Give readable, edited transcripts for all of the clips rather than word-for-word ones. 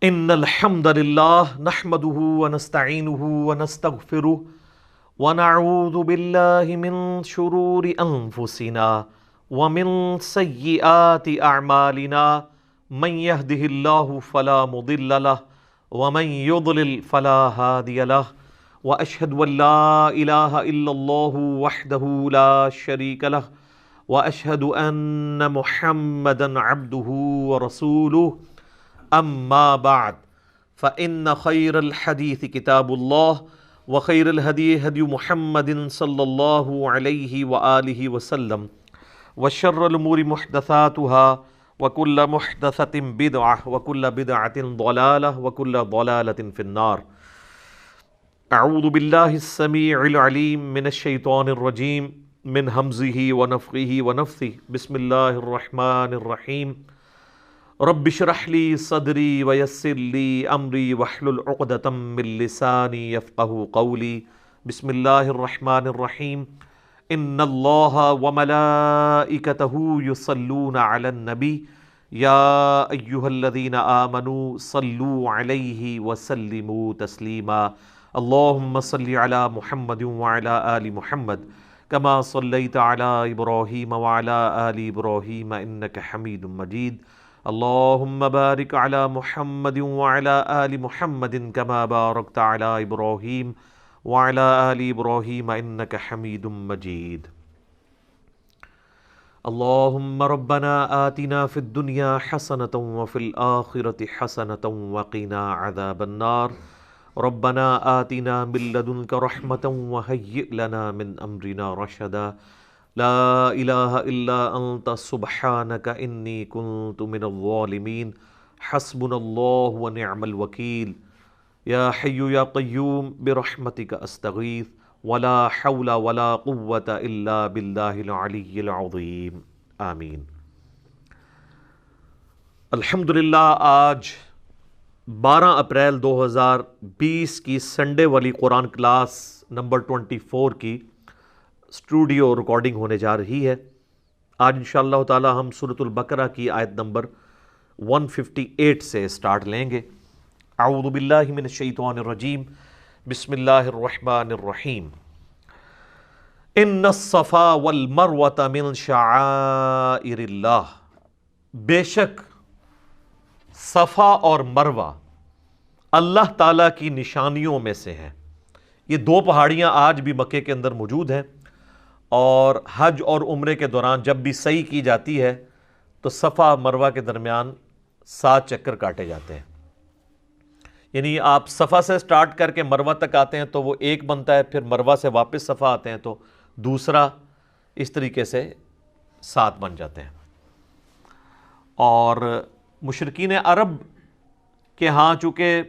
ان الحمد للہ نحمده ونستعینه ونستغفره ونعوذ باللہ من شرور انفسنا ومن سیئات اعمالنا من يهده الله فلا مضل له ومن يضلل فلا هادي له واشهد ان لا اله الا الله وحده لا شريك له واشهد ان محمدا عبده ورسوله اما بعد فان خير الحديث كتاب الله وخير الهدي هدي محمد صلى الله عليه واله وسلم وشر الامور محدثاتها وكل محدثة بدعة وكل بدعة ضلالة وكل ضلالة في النار. اعوذ بالله السميع العليم من الشيطان الرجيم من همزه ونفخه ونفثه. بسم الله الرحمن الرحيم. رب اشرح لي صدري ويسر لي امري واحلل عقدة من لساني يفقهوا قولي. بسم الله الرحمن الرحيم. ان الله وملائكته يصلون على النبي يا ايها الذين آمنوا صلوا عليه وسلموا تسليما. اللهم صل على محمد وعلى آل محمد كما صليت على ابراهيم وعلى آل ابراهيم انك حميد مجيد. اللهم بارك على محمد وعلى آل محمد كما باركت على إبراهيم وعلى آل إبراهيم إنك حميد مجيد. اللهم ربنا آتنا في الدنيا حسنة وفي الآخرة حسنة وقنا عذاب النار. ربنا آتنا من لدنك رحمة وهيئ لنا من أمرنا رشدا. لا الہ الا انت سبحانک انی کنت من الظالمین. حسبنا اللہ ونعم الوکیل. یا حی یا قیوم برحمتک استغیث ولا حول ولا قوة الا باللہ العلی العظیم. آمین. الحمدللہ آج 12 اپریل 2020 کی سنڈے والی قرآن کلاس نمبر 24 کی اسٹوڈیو ریکارڈنگ ہونے جا رہی ہے. آج انشاءاللہ تعالی ہم سورۃ البقرہ کی آیت نمبر 158 سے سٹارٹ لیں گے. اعوذ باللہ من الشیطان الرجیم. بسم اللہ الرحمن الرحیم. ان الصفا والمروۃ من شعائر اللہ. بے شک صفا اور مروہ اللہ تعالیٰ کی نشانیوں میں سے ہیں. یہ دو پہاڑیاں آج بھی مکے کے اندر موجود ہیں، اور حج اور عمرے کے دوران جب بھی سعی کی جاتی ہے تو صفا مروہ کے درمیان 7 چکر کاٹے جاتے ہیں. یعنی آپ صفا سے سٹارٹ کر کے مروہ تک آتے ہیں تو وہ ایک بنتا ہے، پھر مروہ سے واپس صفا آتے ہیں تو دوسرا، اس طریقے سے 7 بن جاتے ہیں. اور مشرکین عرب کے ہاں چونکہ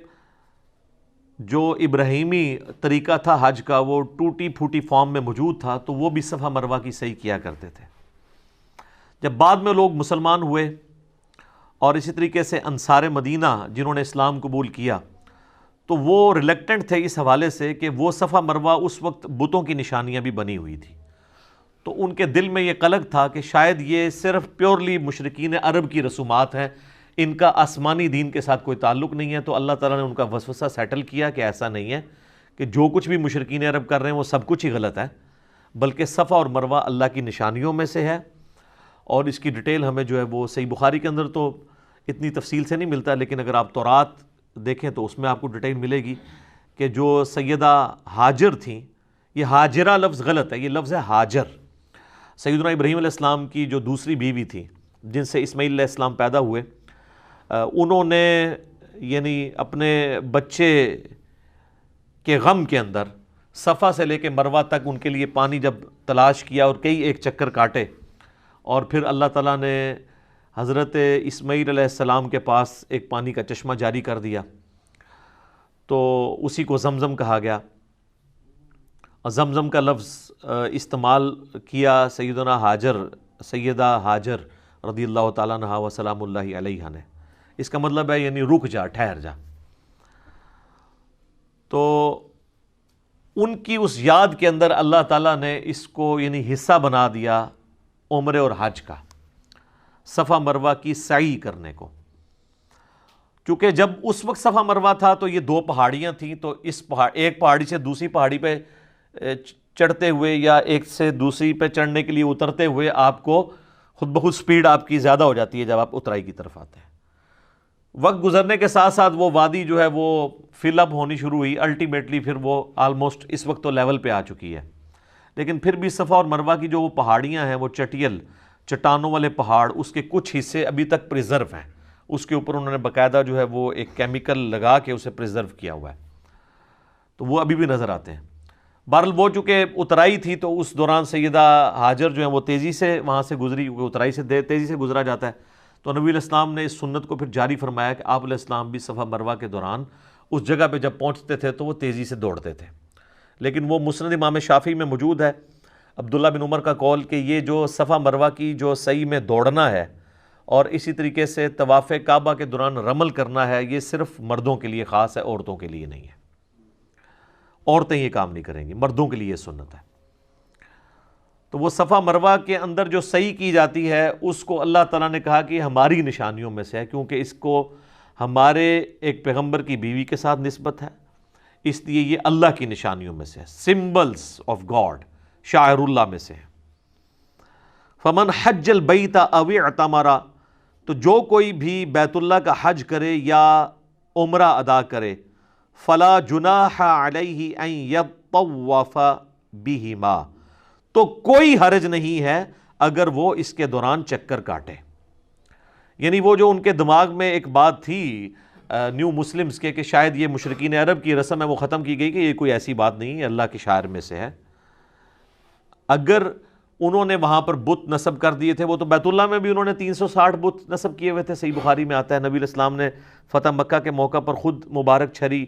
جو ابراہیمی طریقہ تھا حج کا وہ ٹوٹی پھوٹی فارم میں موجود تھا، تو وہ بھی صفا مروہ کی صحیح کیا کرتے تھے. جب بعد میں لوگ مسلمان ہوئے اور اسی طریقے سے انصار مدینہ جنہوں نے اسلام قبول کیا، تو وہ ریلیکٹنٹ تھے اس حوالے سے کہ وہ صفا مروہ اس وقت بتوں کی نشانیاں بھی بنی ہوئی تھی. تو ان کے دل میں یہ قلق تھا کہ شاید یہ صرف پیورلی مشرکین عرب کی رسومات ہیں، ان کا آسمانی دین کے ساتھ کوئی تعلق نہیں ہے. تو اللہ تعالیٰ نے ان کا وسوسہ سیٹل کیا کہ ایسا نہیں ہے کہ جو کچھ بھی مشرکین عرب کر رہے ہیں وہ سب کچھ ہی غلط ہے، بلکہ صفا اور مروہ اللہ کی نشانیوں میں سے ہے. اور اس کی ڈیٹیل ہمیں جو ہے وہ صحیح بخاری کے اندر تو اتنی تفصیل سے نہیں ملتا، لیکن اگر آپ تورات دیکھیں تو اس میں آپ کو ڈیٹیل ملے گی کہ جو سیدہ ہاجر تھیں، یہ ہاجرہ لفظ غلط ہے، یہ لفظ ہے ہاجر. سیدنا ابراہیم علیہ السلام کی جو دوسری بیوی تھی جن سے اسماعیل علیہ السلام پیدا ہوئے، انہوں نے یعنی اپنے بچے کے غم کے اندر صفا سے لے کے مروہ تک ان کے لیے پانی جب تلاش کیا اور کئی ایک چکر کاٹے، اور پھر اللہ تعالیٰ نے حضرت اسماعیل علیہ السلام کے پاس ایک پانی کا چشمہ جاری کر دیا، تو اسی کو زمزم کہا گیا. اور زمزم کا لفظ استعمال کیا سیدہ ہاجر رضی اللہ تعالیٰ عنہا و سلام اللہ علیہا نے. اس کا مطلب ہے یعنی رک جا، ٹھہر جا. تو ان کی اس یاد کے اندر اللہ تعالیٰ نے اس کو یعنی حصہ بنا دیا عمرے اور حج کا، صفا مروہ کی سعی کرنے کو. چونکہ جب اس وقت صفا مروہ تھا تو یہ دو پہاڑیاں تھیں، تو ایک پہاڑی سے دوسری پہاڑی پہ چڑھتے ہوئے یا ایک سے دوسری پہ چڑھنے کے لیے اترتے ہوئے آپ کو خود بخود سپیڈ آپ کی زیادہ ہو جاتی ہے جب آپ اترائی کی طرف آتے ہیں۔ وقت گزرنے کے ساتھ ساتھ وہ وادی جو ہے وہ فل اپ ہونی شروع ہوئی، الٹیمیٹلی پھر وہ آلموسٹ اس وقت تو لیول پہ آ چکی ہے، لیکن پھر بھی صفا اور مروہ کی جو وہ پہاڑیاں ہیں، وہ چٹیل چٹانوں والے پہاڑ، اس کے کچھ حصے ابھی تک پریزرو ہیں، اس کے اوپر انہوں نے باقاعدہ جو ہے وہ ایک کیمیکل لگا کے اسے پریزرو کیا ہوا ہے، تو وہ ابھی بھی نظر آتے ہیں۔ بہرحال وہ چونکہ اترائی تھی تو اس دوران سیدہ ہاجر جو ہیں وہ تیزی سے وہاں سے گزری، کیونکہ اترائی سے تیزی سے گزرا جاتا ہے، تو نبی علیہ السلام نے اس سنت کو پھر جاری فرمایا کہ آپ علیہ السلام بھی صفا مروہ کے دوران اس جگہ پہ جب پہنچتے تھے تو وہ تیزی سے دوڑتے تھے۔ لیکن وہ مسند امام شافعی میں موجود ہے عبداللہ بن عمر کا قول کہ یہ جو صفا مروہ کی جو سعی میں دوڑنا ہے اور اسی طریقے سے طواف کعبہ کے دوران رمل کرنا ہے، یہ صرف مردوں کے لیے خاص ہے، عورتوں کے لیے نہیں ہے۔ عورتیں یہ کام نہیں کریں گی، مردوں کے لیے یہ سنت ہے۔ تو وہ صفا مروہ کے اندر جو سعی کی جاتی ہے اس کو اللہ تعالیٰ نے کہا کہ ہماری نشانیوں میں سے ہے، کیونکہ اس کو ہمارے ایک پیغمبر کی بیوی کے ساتھ نسبت ہے، اس لیے یہ اللہ کی نشانیوں میں سے ہے، سمبلز آف گاڈ، شاعر اللہ میں سے ہے۔ فمن حج البیت او اعتمر، تو جو کوئی بھی بیت اللہ کا حج کرے یا عمرہ ادا کرے، فلا جناح علیہ ان یطوف بہما، تو کوئی حرج نہیں ہے اگر وہ اس کے دوران چکر کاٹے۔ یعنی وہ جو ان کے دماغ میں ایک بات تھی نیو مسلمز کے کہ شاید یہ مشرکین عرب کی رسم ہے، وہ ختم کی گئی کہ یہ کوئی ایسی بات نہیں ہے، اللہ کے شاعر میں سے ہے۔ اگر انہوں نے وہاں پر بت نصب کر دیے تھے، وہ تو بیت اللہ میں بھی انہوں نے 360 بت نصب کیے ہوئے تھے، صحیح بخاری میں آتا ہے نبی علیہ السلام نے فتح مکہ کے موقع پر خود مبارک چھری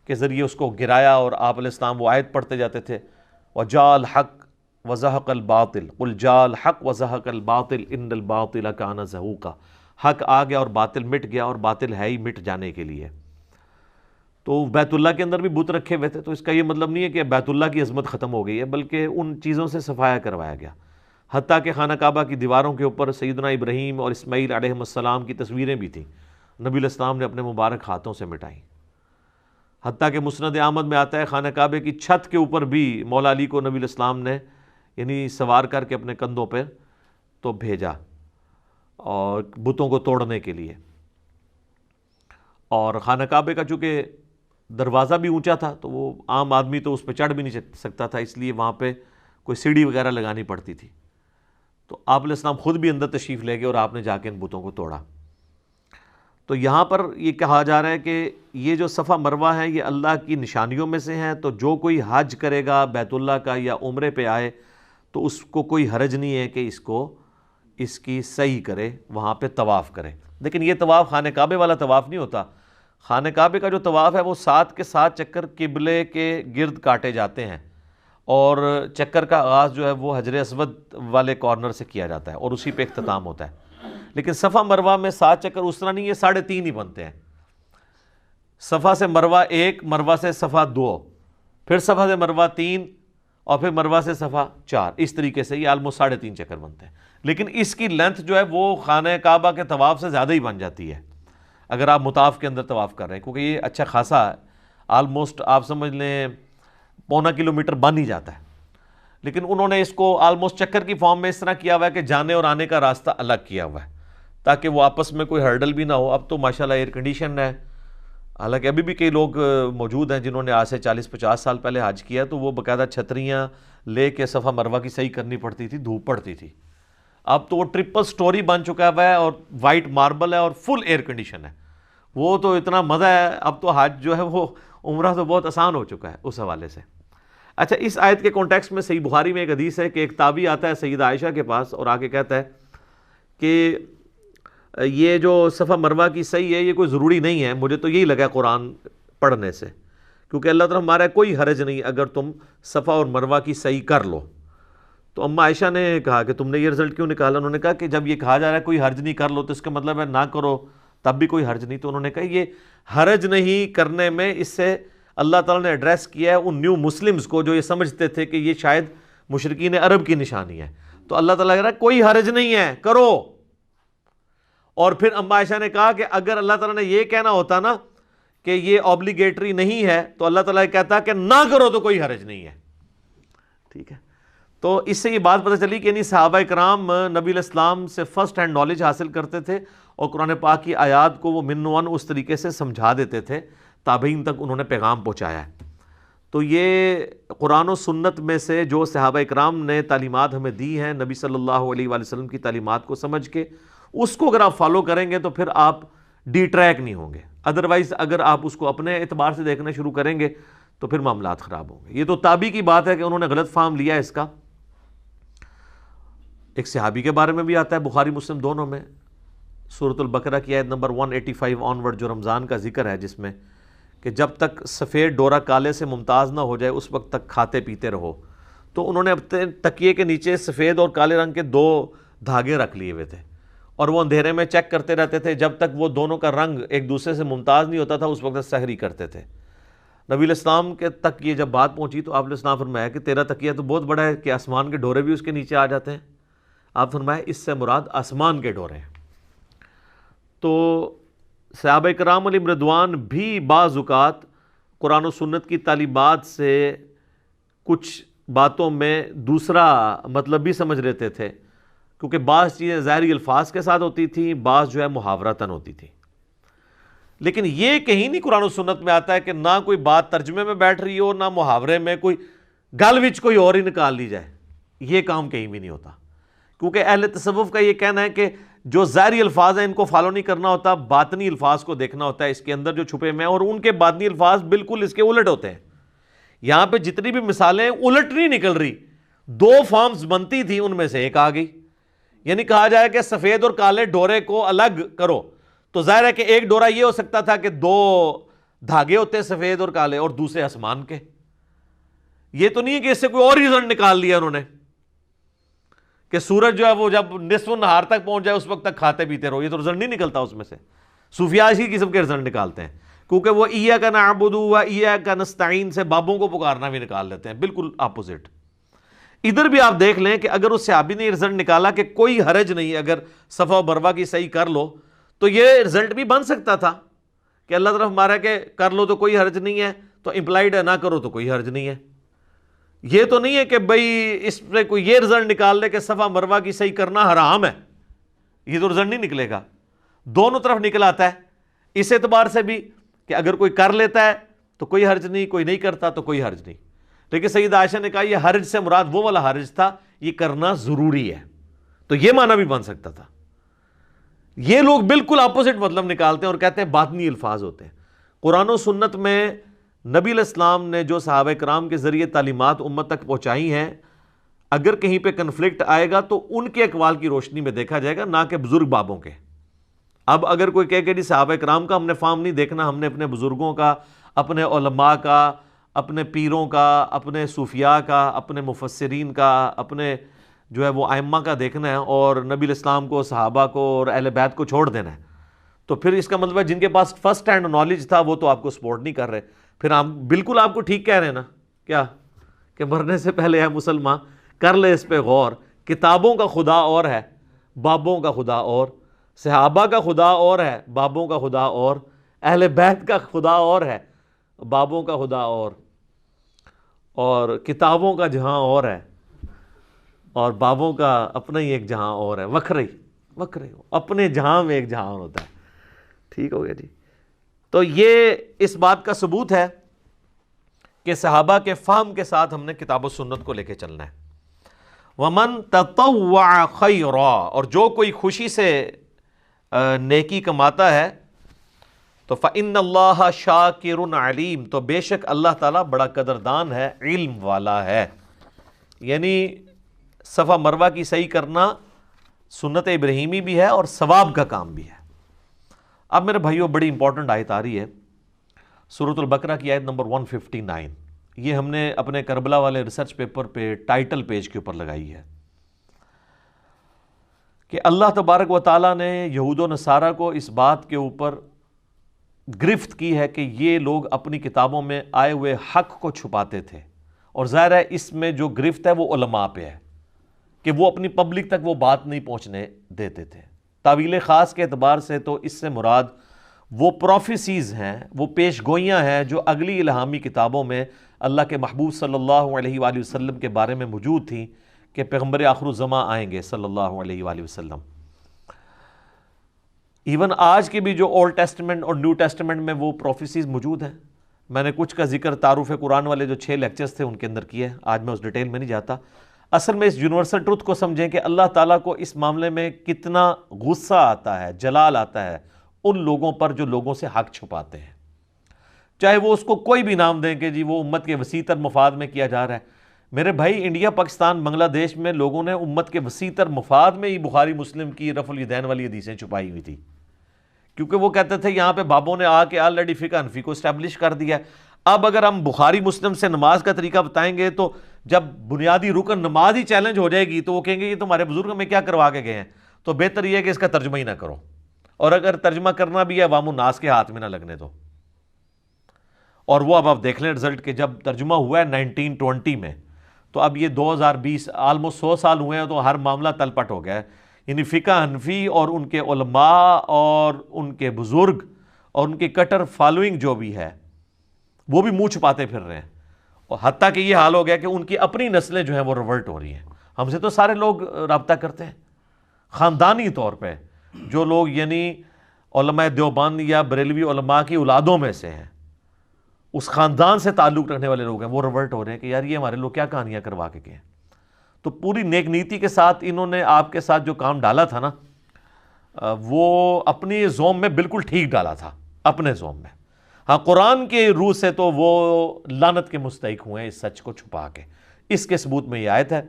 کے ذریعے اس کو گرایا، اور آپ علیہ السلام وہ آیت پڑھتے جاتے تھے، وَجَاءَ الْحَقُّ وَزَهَقَ الْبَاطِلُ قُلْ جَاءَ الْحَقُّ وَزَهَقَ الْبَاطِلُ إِنَّ الْبَاطِلَ كَانَ زَهُوقًا، حق آ گیا اور باطل مٹ گیا، اور باطل ہے ہی مٹ جانے کے لیے۔ تو بیت اللہ کے اندر بھی بت رکھے ہوئے تھے، تو اس کا یہ مطلب نہیں ہے کہ بیت اللہ کی عظمت ختم ہو گئی ہے، بلکہ ان چیزوں سے صفایا کروایا گیا۔ حتیٰ کہ خانہ کعبہ کی دیواروں کے اوپر سیدنا ابراہیم اور اسماعیل علیہ السلام کی تصویریں بھی تھیں، نبی علیہ السلام نے اپنے مبارک ہاتھوں سے مٹائیں۔ حتیٰ کہ مسند احمد میں آتا ہے خانہ کعبے کی چھت کے اوپر بھی مولا علی کو نبی علیہ السلام نے یعنی سوار کر کے اپنے کندھوں پہ تو بھیجا اور بتوں کو توڑنے کے لیے۔ اور خانہ کعبے کا چونکہ دروازہ بھی اونچا تھا تو وہ عام آدمی تو اس پہ چڑھ بھی نہیں سکتا تھا، اس لیے وہاں پہ کوئی سیڑھی وغیرہ لگانی پڑتی تھی، تو آپ علیہ السلام خود بھی اندر تشریف لے گئے اور آپ نے جا کے ان بتوں کو توڑا۔ تو یہاں پر یہ کہا جا رہا ہے کہ یہ جو صفا مروہ ہے یہ اللہ کی نشانیوں میں سے ہیں، تو جو کوئی حج کرے گا بیت اللہ کا یا عمرے پہ آئے تو اس کو کوئی حرج نہیں ہے کہ اس کی سعی کرے، وہاں پہ طواف کرے۔ لیکن یہ طواف خانہ کعبے والا طواف نہیں ہوتا، خانہ کعبے کا جو طواف ہے وہ 7 کے 7 چکر قبلے کے گرد کاٹے جاتے ہیں، اور چکر کا آغاز جو ہے وہ حجر اسود والے کارنر سے کیا جاتا ہے اور اسی پہ اختتام ہوتا ہے۔ لیکن صفا مروہ میں 7 چکر اس طرح نہیں، یہ 3.5 ہی بنتے ہیں، صفا سے مروہ 1، مروہ سے صفا 2، پھر صفا سے مروہ 3، اور پھر مروہ سے صفا 4، اس طریقے سے یہ آلموسٹ 3.5 چکر بنتے ہیں۔ لیکن اس کی لینتھ جو ہے وہ خانہ کعبہ کے طواف سے زیادہ ہی بن جاتی ہے اگر آپ مطاف کے اندر طواف کر رہے ہیں، کیونکہ یہ اچھا خاصا ہے، آلموسٹ آپ سمجھ لیں 1.25 کلومیٹر بن ہی جاتا ہے۔ لیکن انہوں نے اس کو آلموسٹ چکر کی فارم میں اس طرح کیا ہوا ہے کہ جانے اور آنے کا راستہ الگ کیا ہوا ہے تاکہ وہ آپس میں کوئی ہرڈل بھی نہ ہو۔ اب تو ماشاءاللہ ایئر کنڈیشن ہے، حالانکہ ابھی بھی کئی لوگ موجود ہیں جنہوں نے آج سے 40-50 سال پہلے حج کیا، تو وہ باقاعدہ چھتریاں لے کے صفا مروہ کی صحیح کرنی پڑتی تھی، دھوپ پڑتی تھی۔ اب تو وہ ٹرپل سٹوری بن چکا ہوا ہے اور وائٹ ماربل ہے اور فل ایئر کنڈیشن ہے، وہ تو اتنا مزہ ہے۔ اب تو حج جو ہے وہ عمرہ تو بہت آسان ہو چکا ہے اس حوالے سے۔ اچھا، اس آیت کے کانٹیکسٹ میں صحیح بخاری میں ایک حدیث ہے کہ ایک تابعی آتا ہے سیدہ عائشہ کے پاس اور آگے کہتا ہے کہ یہ جو صفا مروہ کی صحیح ہے یہ کوئی ضروری نہیں ہے، مجھے تو یہی لگا قرآن پڑھنے سے، کیونکہ اللہ تعالیٰ ہمارا کوئی حرج نہیں اگر تم صفا اور مروہ کی صحیح کر لو۔ تو اماں عائشہ نے کہا کہ تم نے یہ رزلٹ کیوں نکالا؟ انہوں نے کہا کہ جب یہ کہا جا رہا ہے کوئی حرج نہیں کر لو تو اس کا مطلب ہے نہ کرو تب بھی کوئی حرج نہیں۔ تو انہوں نے کہا یہ حرج نہیں کرنے میں اس سے اللہ تعالیٰ نے ایڈریس کیا ہے ان نیو مسلمز کو جو یہ سمجھتے تھے کہ یہ شاید مشرکین عرب کی نشانی ہے، تو اللہ تعالیٰ کہہ رہا ہے کوئی حرج نہیں ہے، کرو۔ اور پھر اما عائشہ نے کہا کہ اگر اللہ تعالیٰ نے یہ کہنا ہوتا نا کہ یہ اوبلیگیٹری نہیں ہے تو اللہ تعالیٰ کہتا کہ نہ کرو تو کوئی حرج نہیں ہے. ٹھیک ہے, تو اس سے یہ بات پتہ چلی کہ یعنی صحابہ کرام نبی علیہ السلام سے فرسٹ ہینڈ نالج حاصل کرتے تھے اور قرآن پاک کی آیات کو وہ من و عن اس طریقے سے سمجھا دیتے تھے, تابعین تک انہوں نے پیغام پہنچایا ہے. تو یہ قرآن و سنت میں سے جو صحابہ کرام نے تعلیمات ہمیں دی ہیں نبی صلی اللہ علیہ وآلہ وسلم کی تعلیمات کو سمجھ کے, اس کو اگر آپ فالو کریں گے تو پھر آپ ڈی ٹریک نہیں ہوں گے. ادروائز اگر آپ اس کو اپنے اعتبار سے دیکھنا شروع کریں گے تو پھر معاملات خراب ہوں گے. یہ تو تابعی کی بات ہے کہ انہوں نے غلط فہم لیا اس کا. ایک صحابی کے بارے میں بھی آتا ہے بخاری مسلم دونوں میں, سورۃ البقرہ کی آیت نمبر 185 آنورڈ, جو رمضان کا ذکر ہے, جس میں کہ جب تک سفید ڈورا کالے سے ممتاز نہ ہو جائے اس وقت تک کھاتے پیتے رہو. تو انہوں نے اپنے تکیے کے نیچے سفید اور کالے رنگ کے 2 دھاگے رکھ لیے ہوئے تھے اور وہ اندھیرے میں چیک کرتے رہتے تھے جب تک وہ دونوں کا رنگ ایک دوسرے سے ممتاز نہیں ہوتا تھا, اس وقت سحری کرتے تھے. نبی علیہ السلام کے تک یہ جب بات پہنچی تو آپ علیہ السلام فرمایا کہ تیرا تکیہ تو بہت بڑا ہے کہ آسمان کے ڈورے بھی اس کے نیچے آ جاتے ہیں. آپ فرمایا اس سے مراد آسمان کے ڈورے ہیں. تو صحابہ کرام علیہم رضوان بھی بعض اوقات قرآن و سنت کی تعلیمات سے کچھ باتوں میں دوسرا مطلب بھی سمجھ لیتے تھے, کیونکہ بعض چیزیں ظاہری الفاظ کے ساتھ ہوتی تھیں, بعض جو ہے محاورتاً ہوتی تھیں. لیکن یہ کہیں نہیں قرآن و سنت میں آتا ہے کہ نہ کوئی بات ترجمے میں بیٹھ رہی ہو, نہ محاورے میں کوئی گل وچ کوئی اور ہی نکال لی جائے. یہ کام کہیں بھی نہیں ہوتا, کیونکہ اہل تصوف کا یہ کہنا ہے کہ جو ظاہری الفاظ ہیں ان کو فالو نہیں کرنا ہوتا, باطنی الفاظ کو دیکھنا ہوتا ہے, اس کے اندر جو چھپے ہوئے ہیں, اور ان کے باطنی الفاظ بالکل اس کے الٹ ہوتے ہیں. یہاں پہ جتنی بھی مثالیں الٹ نہیں نکل رہی, 2 فارمز بنتی تھی ان میں سے ایک آ گئی. یعنی کہا جائے کہ سفید اور کالے ڈورے کو الگ کرو, تو ظاہر ہے کہ ایک ڈورا یہ ہو سکتا تھا کہ 2 دھاگے ہوتے ہیں سفید اور کالے اور دوسرے آسمان کے. یہ تو نہیں ہے کہ اس سے کوئی اور ریزلٹ نکال لیا انہوں نے کہ سورج جو ہے وہ جب نصف النہار تک پہنچ جائے اس وقت تک کھاتے پیتے رہو. یہ تو رزلٹ نہیں نکلتا اس میں سے. صوفیاء اسی قسم کے رزلٹ نکالتے ہیں, کیونکہ وہ ایاک نعبد و ایاک نستعین سے بابوں کو پکارنا بھی نکال لیتے ہیں, بالکل اپوزٹ. ادھر بھی آپ دیکھ لیں کہ اگر اس صحابی نے رزلٹ نکالا کہ کوئی حرج نہیں اگر صفا و مروہ کی صحیح کر لو, تو یہ رزلٹ بھی بن سکتا تھا کہ اللہ طرف ہمارا کہ کر لو تو کوئی حرج نہیں ہے, تو امپلائڈ ہے نہ کرو تو کوئی حرج نہیں ہے. یہ تو نہیں ہے کہ بھئی اس پہ کوئی یہ رزلٹ نکال لے کہ صفا مروہ کی صحیح کرنا حرام ہے. یہ تو رزلٹ نہیں نکلے گا, دونوں طرف نکل آتا ہے. اس اعتبار سے بھی کہ اگر کوئی کر لیتا ہے تو کوئی حرج نہیں, کوئی نہیں کرتا تو کوئی حرج نہیں. لیکن سیدہ عائشہ نے کہا یہ حرج سے مراد وہ والا حرج تھا, یہ کرنا ضروری ہے. تو یہ معنی بھی بن سکتا تھا. یہ لوگ بالکل اپوزٹ مطلب نکالتے ہیں اور کہتے ہیں باطنی الفاظ ہوتے ہیں. قرآن و سنت میں نبی علیہ السلام نے جو صحابہ کرام کے ذریعے تعلیمات امت تک پہنچائی ہیں, اگر کہیں پہ کنفلکٹ آئے گا تو ان کے اقوال کی روشنی میں دیکھا جائے گا, نہ کہ بزرگ بابوں کے. اب اگر کوئی کہے کہ جی صحابہ کرام کا ہم نے فارم نہیں دیکھنا, ہم نے اپنے بزرگوں کا, اپنے علماء کا, اپنے پیروں کا, اپنے صوفیاء کا, اپنے مفسرین کا, اپنے جو ہے وہ ائمہ کا دیکھنا ہے, اور نبی علیہ السلام کو, صحابہ کو اور اہل بیت کو چھوڑ دینا ہے, تو پھر اس کا مطلب ہے جن کے پاس فرسٹ ہینڈ نالج تھا وہ تو آپ کو سپورٹ نہیں کر رہے. پھر ہم بالکل آپ کو ٹھیک کہہ رہے ہیں نا, کیا کہ مرنے سے پہلے ہے مسلمان کر لے اس پہ غور. کتابوں کا خدا اور ہے, بابوں کا خدا اور, صحابہ کا خدا اور ہے, بابوں کا خدا اور, اہل بیت کا خدا اور ہے, بابوں کا خدا اور کتابوں کا جہاں اور ہے, اور بابوں کا اپنا ہی ایک جہاں اور ہے. وکھرے اپنے جہاں میں ایک جہاں اور ہوتا ہے. ٹھیک ہو گیا جی. تو یہ اس بات کا ثبوت ہے کہ صحابہ کے فہم کے ساتھ ہم نے کتاب و سنت کو لے کے چلنا ہے. وَمَن تَطَوَّعَ خَيْرًا, اور جو کوئی خوشی سے نیکی کماتا ہے تو فَإِنَّ اللَّهَ شَاكِرٌ عَلِيمٌ, تو بے شک اللہ تعالیٰ بڑا قدردان ہے, علم والا ہے. یعنی صفا مروہ کی صحیح کرنا سنت ابراہیمی بھی ہے اور ثواب کا کام بھی ہے. اب میرے بھائیوں بڑی امپورٹنٹ آیت آ رہی ہے, سورۃ البقرہ کی آیت نمبر 159. یہ ہم نے اپنے کربلا والے ریسرچ پیپر پہ ٹائٹل پیج کے اوپر لگائی ہے کہ اللہ تبارک و تعالیٰ نے یہود و نصارہ کو اس بات کے اوپر گرفت کی ہے کہ یہ لوگ اپنی کتابوں میں آئے ہوئے حق کو چھپاتے تھے, اور ظاہر ہے اس میں جو گرفت ہے وہ علماء پہ ہے کہ وہ اپنی پبلک تک وہ بات نہیں پہنچنے دیتے تھے. تعویل خاص کے اعتبار سے تو اس سے مراد وہ پروفیسیز ہیں، وہ پیش گوئیاں ہیں جو اگلی الہامی کتابوں میں اللہ کے محبوب صلی اللہ علیہ وآلہ وسلم کے بارے میں موجود تھیں کہ پیغمبر آخر الزماں آئیں گے صلی اللہ علیہ وآلہ وسلم۔ ایون آج کے بھی جو اولڈ ٹیسٹمنٹ اور نیو ٹیسٹمنٹ میں وہ پروفیسیز موجود ہیں۔ میں نے کچھ کا ذکر تعارف قرآن والے جو 6 لیکچرز تھے ان کے اندر کیا ہے، آج میں اس ڈیٹیل میں نہیں جاتا۔ اصل میں اس یونیورسل ٹروتھ کو سمجھیں کہ اللہ تعالیٰ کو اس معاملے میں کتنا غصہ آتا ہے، جلال آتا ہے ان لوگوں پر جو لوگوں سے حق چھپاتے ہیں، چاہے وہ اس کو کوئی بھی نام دیں کہ جی وہ امت کے وسیع تر مفاد میں کیا جا رہا ہے۔ میرے بھائی، انڈیا، پاکستان، بنگلہ دیش میں لوگوں نے امت کے وسیع تر مفاد میں ہی بخاری مسلم کی رفع الیدین والی حدیثیں چھپائی ہوئی تھی، کیونکہ وہ کہتے تھے یہاں پہ بابوں نے آ کے آلریڈی فقہ حنفی کو اسٹیبلش کر دیا ہے۔ اب اگر ہم بخاری مسلم سے نماز کا طریقہ بتائیں گے تو جب بنیادی رکن نماز ہی چیلنج ہو جائے گی تو وہ کہیں گے یہ تمہارے بزرگ ہمیں کیا کروا کے گئے ہیں، تو بہتر یہ ہے کہ اس کا ترجمہ ہی نہ کرو، اور اگر ترجمہ کرنا بھی ہے عوام الناس کے ہاتھ میں نہ لگنے دو۔ اور وہ اب آپ دیکھ لیں رزلٹ کہ جب ترجمہ ہوا ہے 1920 میں، تو اب یہ 2020 آلموسٹ 100 سال ہوئے ہیں، تو ہر معاملہ تل پٹ ہو گیا ہے۔ یعنی فقہ حنفی اور ان کے علماء اور ان کے بزرگ اور ان کی کٹر فالوئنگ جو بھی ہے وہ بھی منہ چھپاتے پھر رہے ہیں، اور حتیٰ کہ یہ حال ہو گیا کہ ان کی اپنی نسلیں جو ہیں وہ ریورٹ ہو رہی ہیں۔ ہم سے تو سارے لوگ رابطہ کرتے ہیں خاندانی طور پہ، جو لوگ یعنی علماء دیوبند یا بریلوی علماء کی اولادوں میں سے ہیں، اس خاندان سے تعلق رکھنے والے لوگ ہیں، وہ ریورٹ ہو رہے ہیں کہ یار یہ ہمارے لوگ کیا کہانیاں کروا کے گئے ہیں۔ تو پوری نیک نیتی کے ساتھ انہوں نے آپ کے ساتھ جو کام ڈالا تھا نا، وہ اپنی زوم میں بالکل ٹھیک ڈالا تھا، اپنے زوم میں۔ ہاں، قرآن کے روح سے تو وہ لعنت کے مستحق ہوئے ہیں اس سچ کو چھپا کے۔ اس کے ثبوت میں یہ آیت ہے،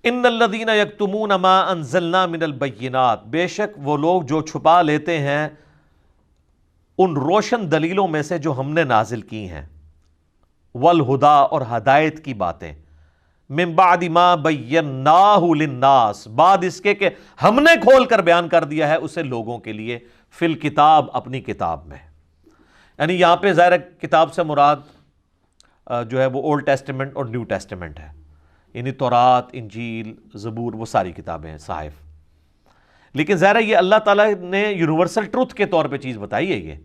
ان الذین یکتمون ما انزلنا من البینات، بے شک وہ لوگ جو چھپا لیتے ہیں ان روشن دلیلوں میں سے جو ہم نے نازل کی ہیں، والہدا، اور ہدایت کی باتیں، من بعد ما بیناہ للناس، بعد اس کے کہ ہم نے کھول کر بیان کر دیا ہے اسے لوگوں کے لیے، فی الکتاب، اپنی کتاب میں۔ یعنی یہاں پہ ظاہر کتاب سے مراد جو ہے وہ اولڈ ٹیسٹمنٹ اور نیو ٹیسٹمنٹ ہے، یعنی تورات، انجیل، زبور، وہ ساری کتابیں ہیں، صحائف۔ لیکن ظاہر یہ اللہ تعالیٰ نے یونیورسل ٹروتھ کے طور پہ چیز بتائی ہے۔ یہ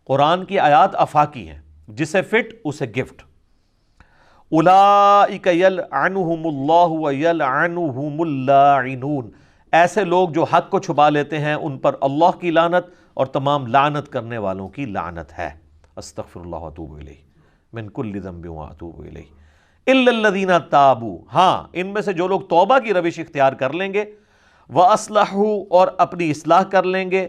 قرآن کی آیات آفاقی ہیں، جسے فٹ اسے گفٹ۔ اولئک یلعنہم اللہ ویلعنہم اللاعنون، ایسے لوگ جو حق کو چھپا لیتے ہیں ان پر اللہ کی لعنت اور تمام لعنت کرنے والوں کی لعنت ہے۔ استغفر اللہ واتوب الیہ من کل ذنب واتوب الیہ الا الذین تابوا، ہاں ان میں سے جو لوگ توبہ کی روش اختیار کر لیں گے، وَأَصْلَحُوا، اور اپنی اصلاح کر لیں گے۔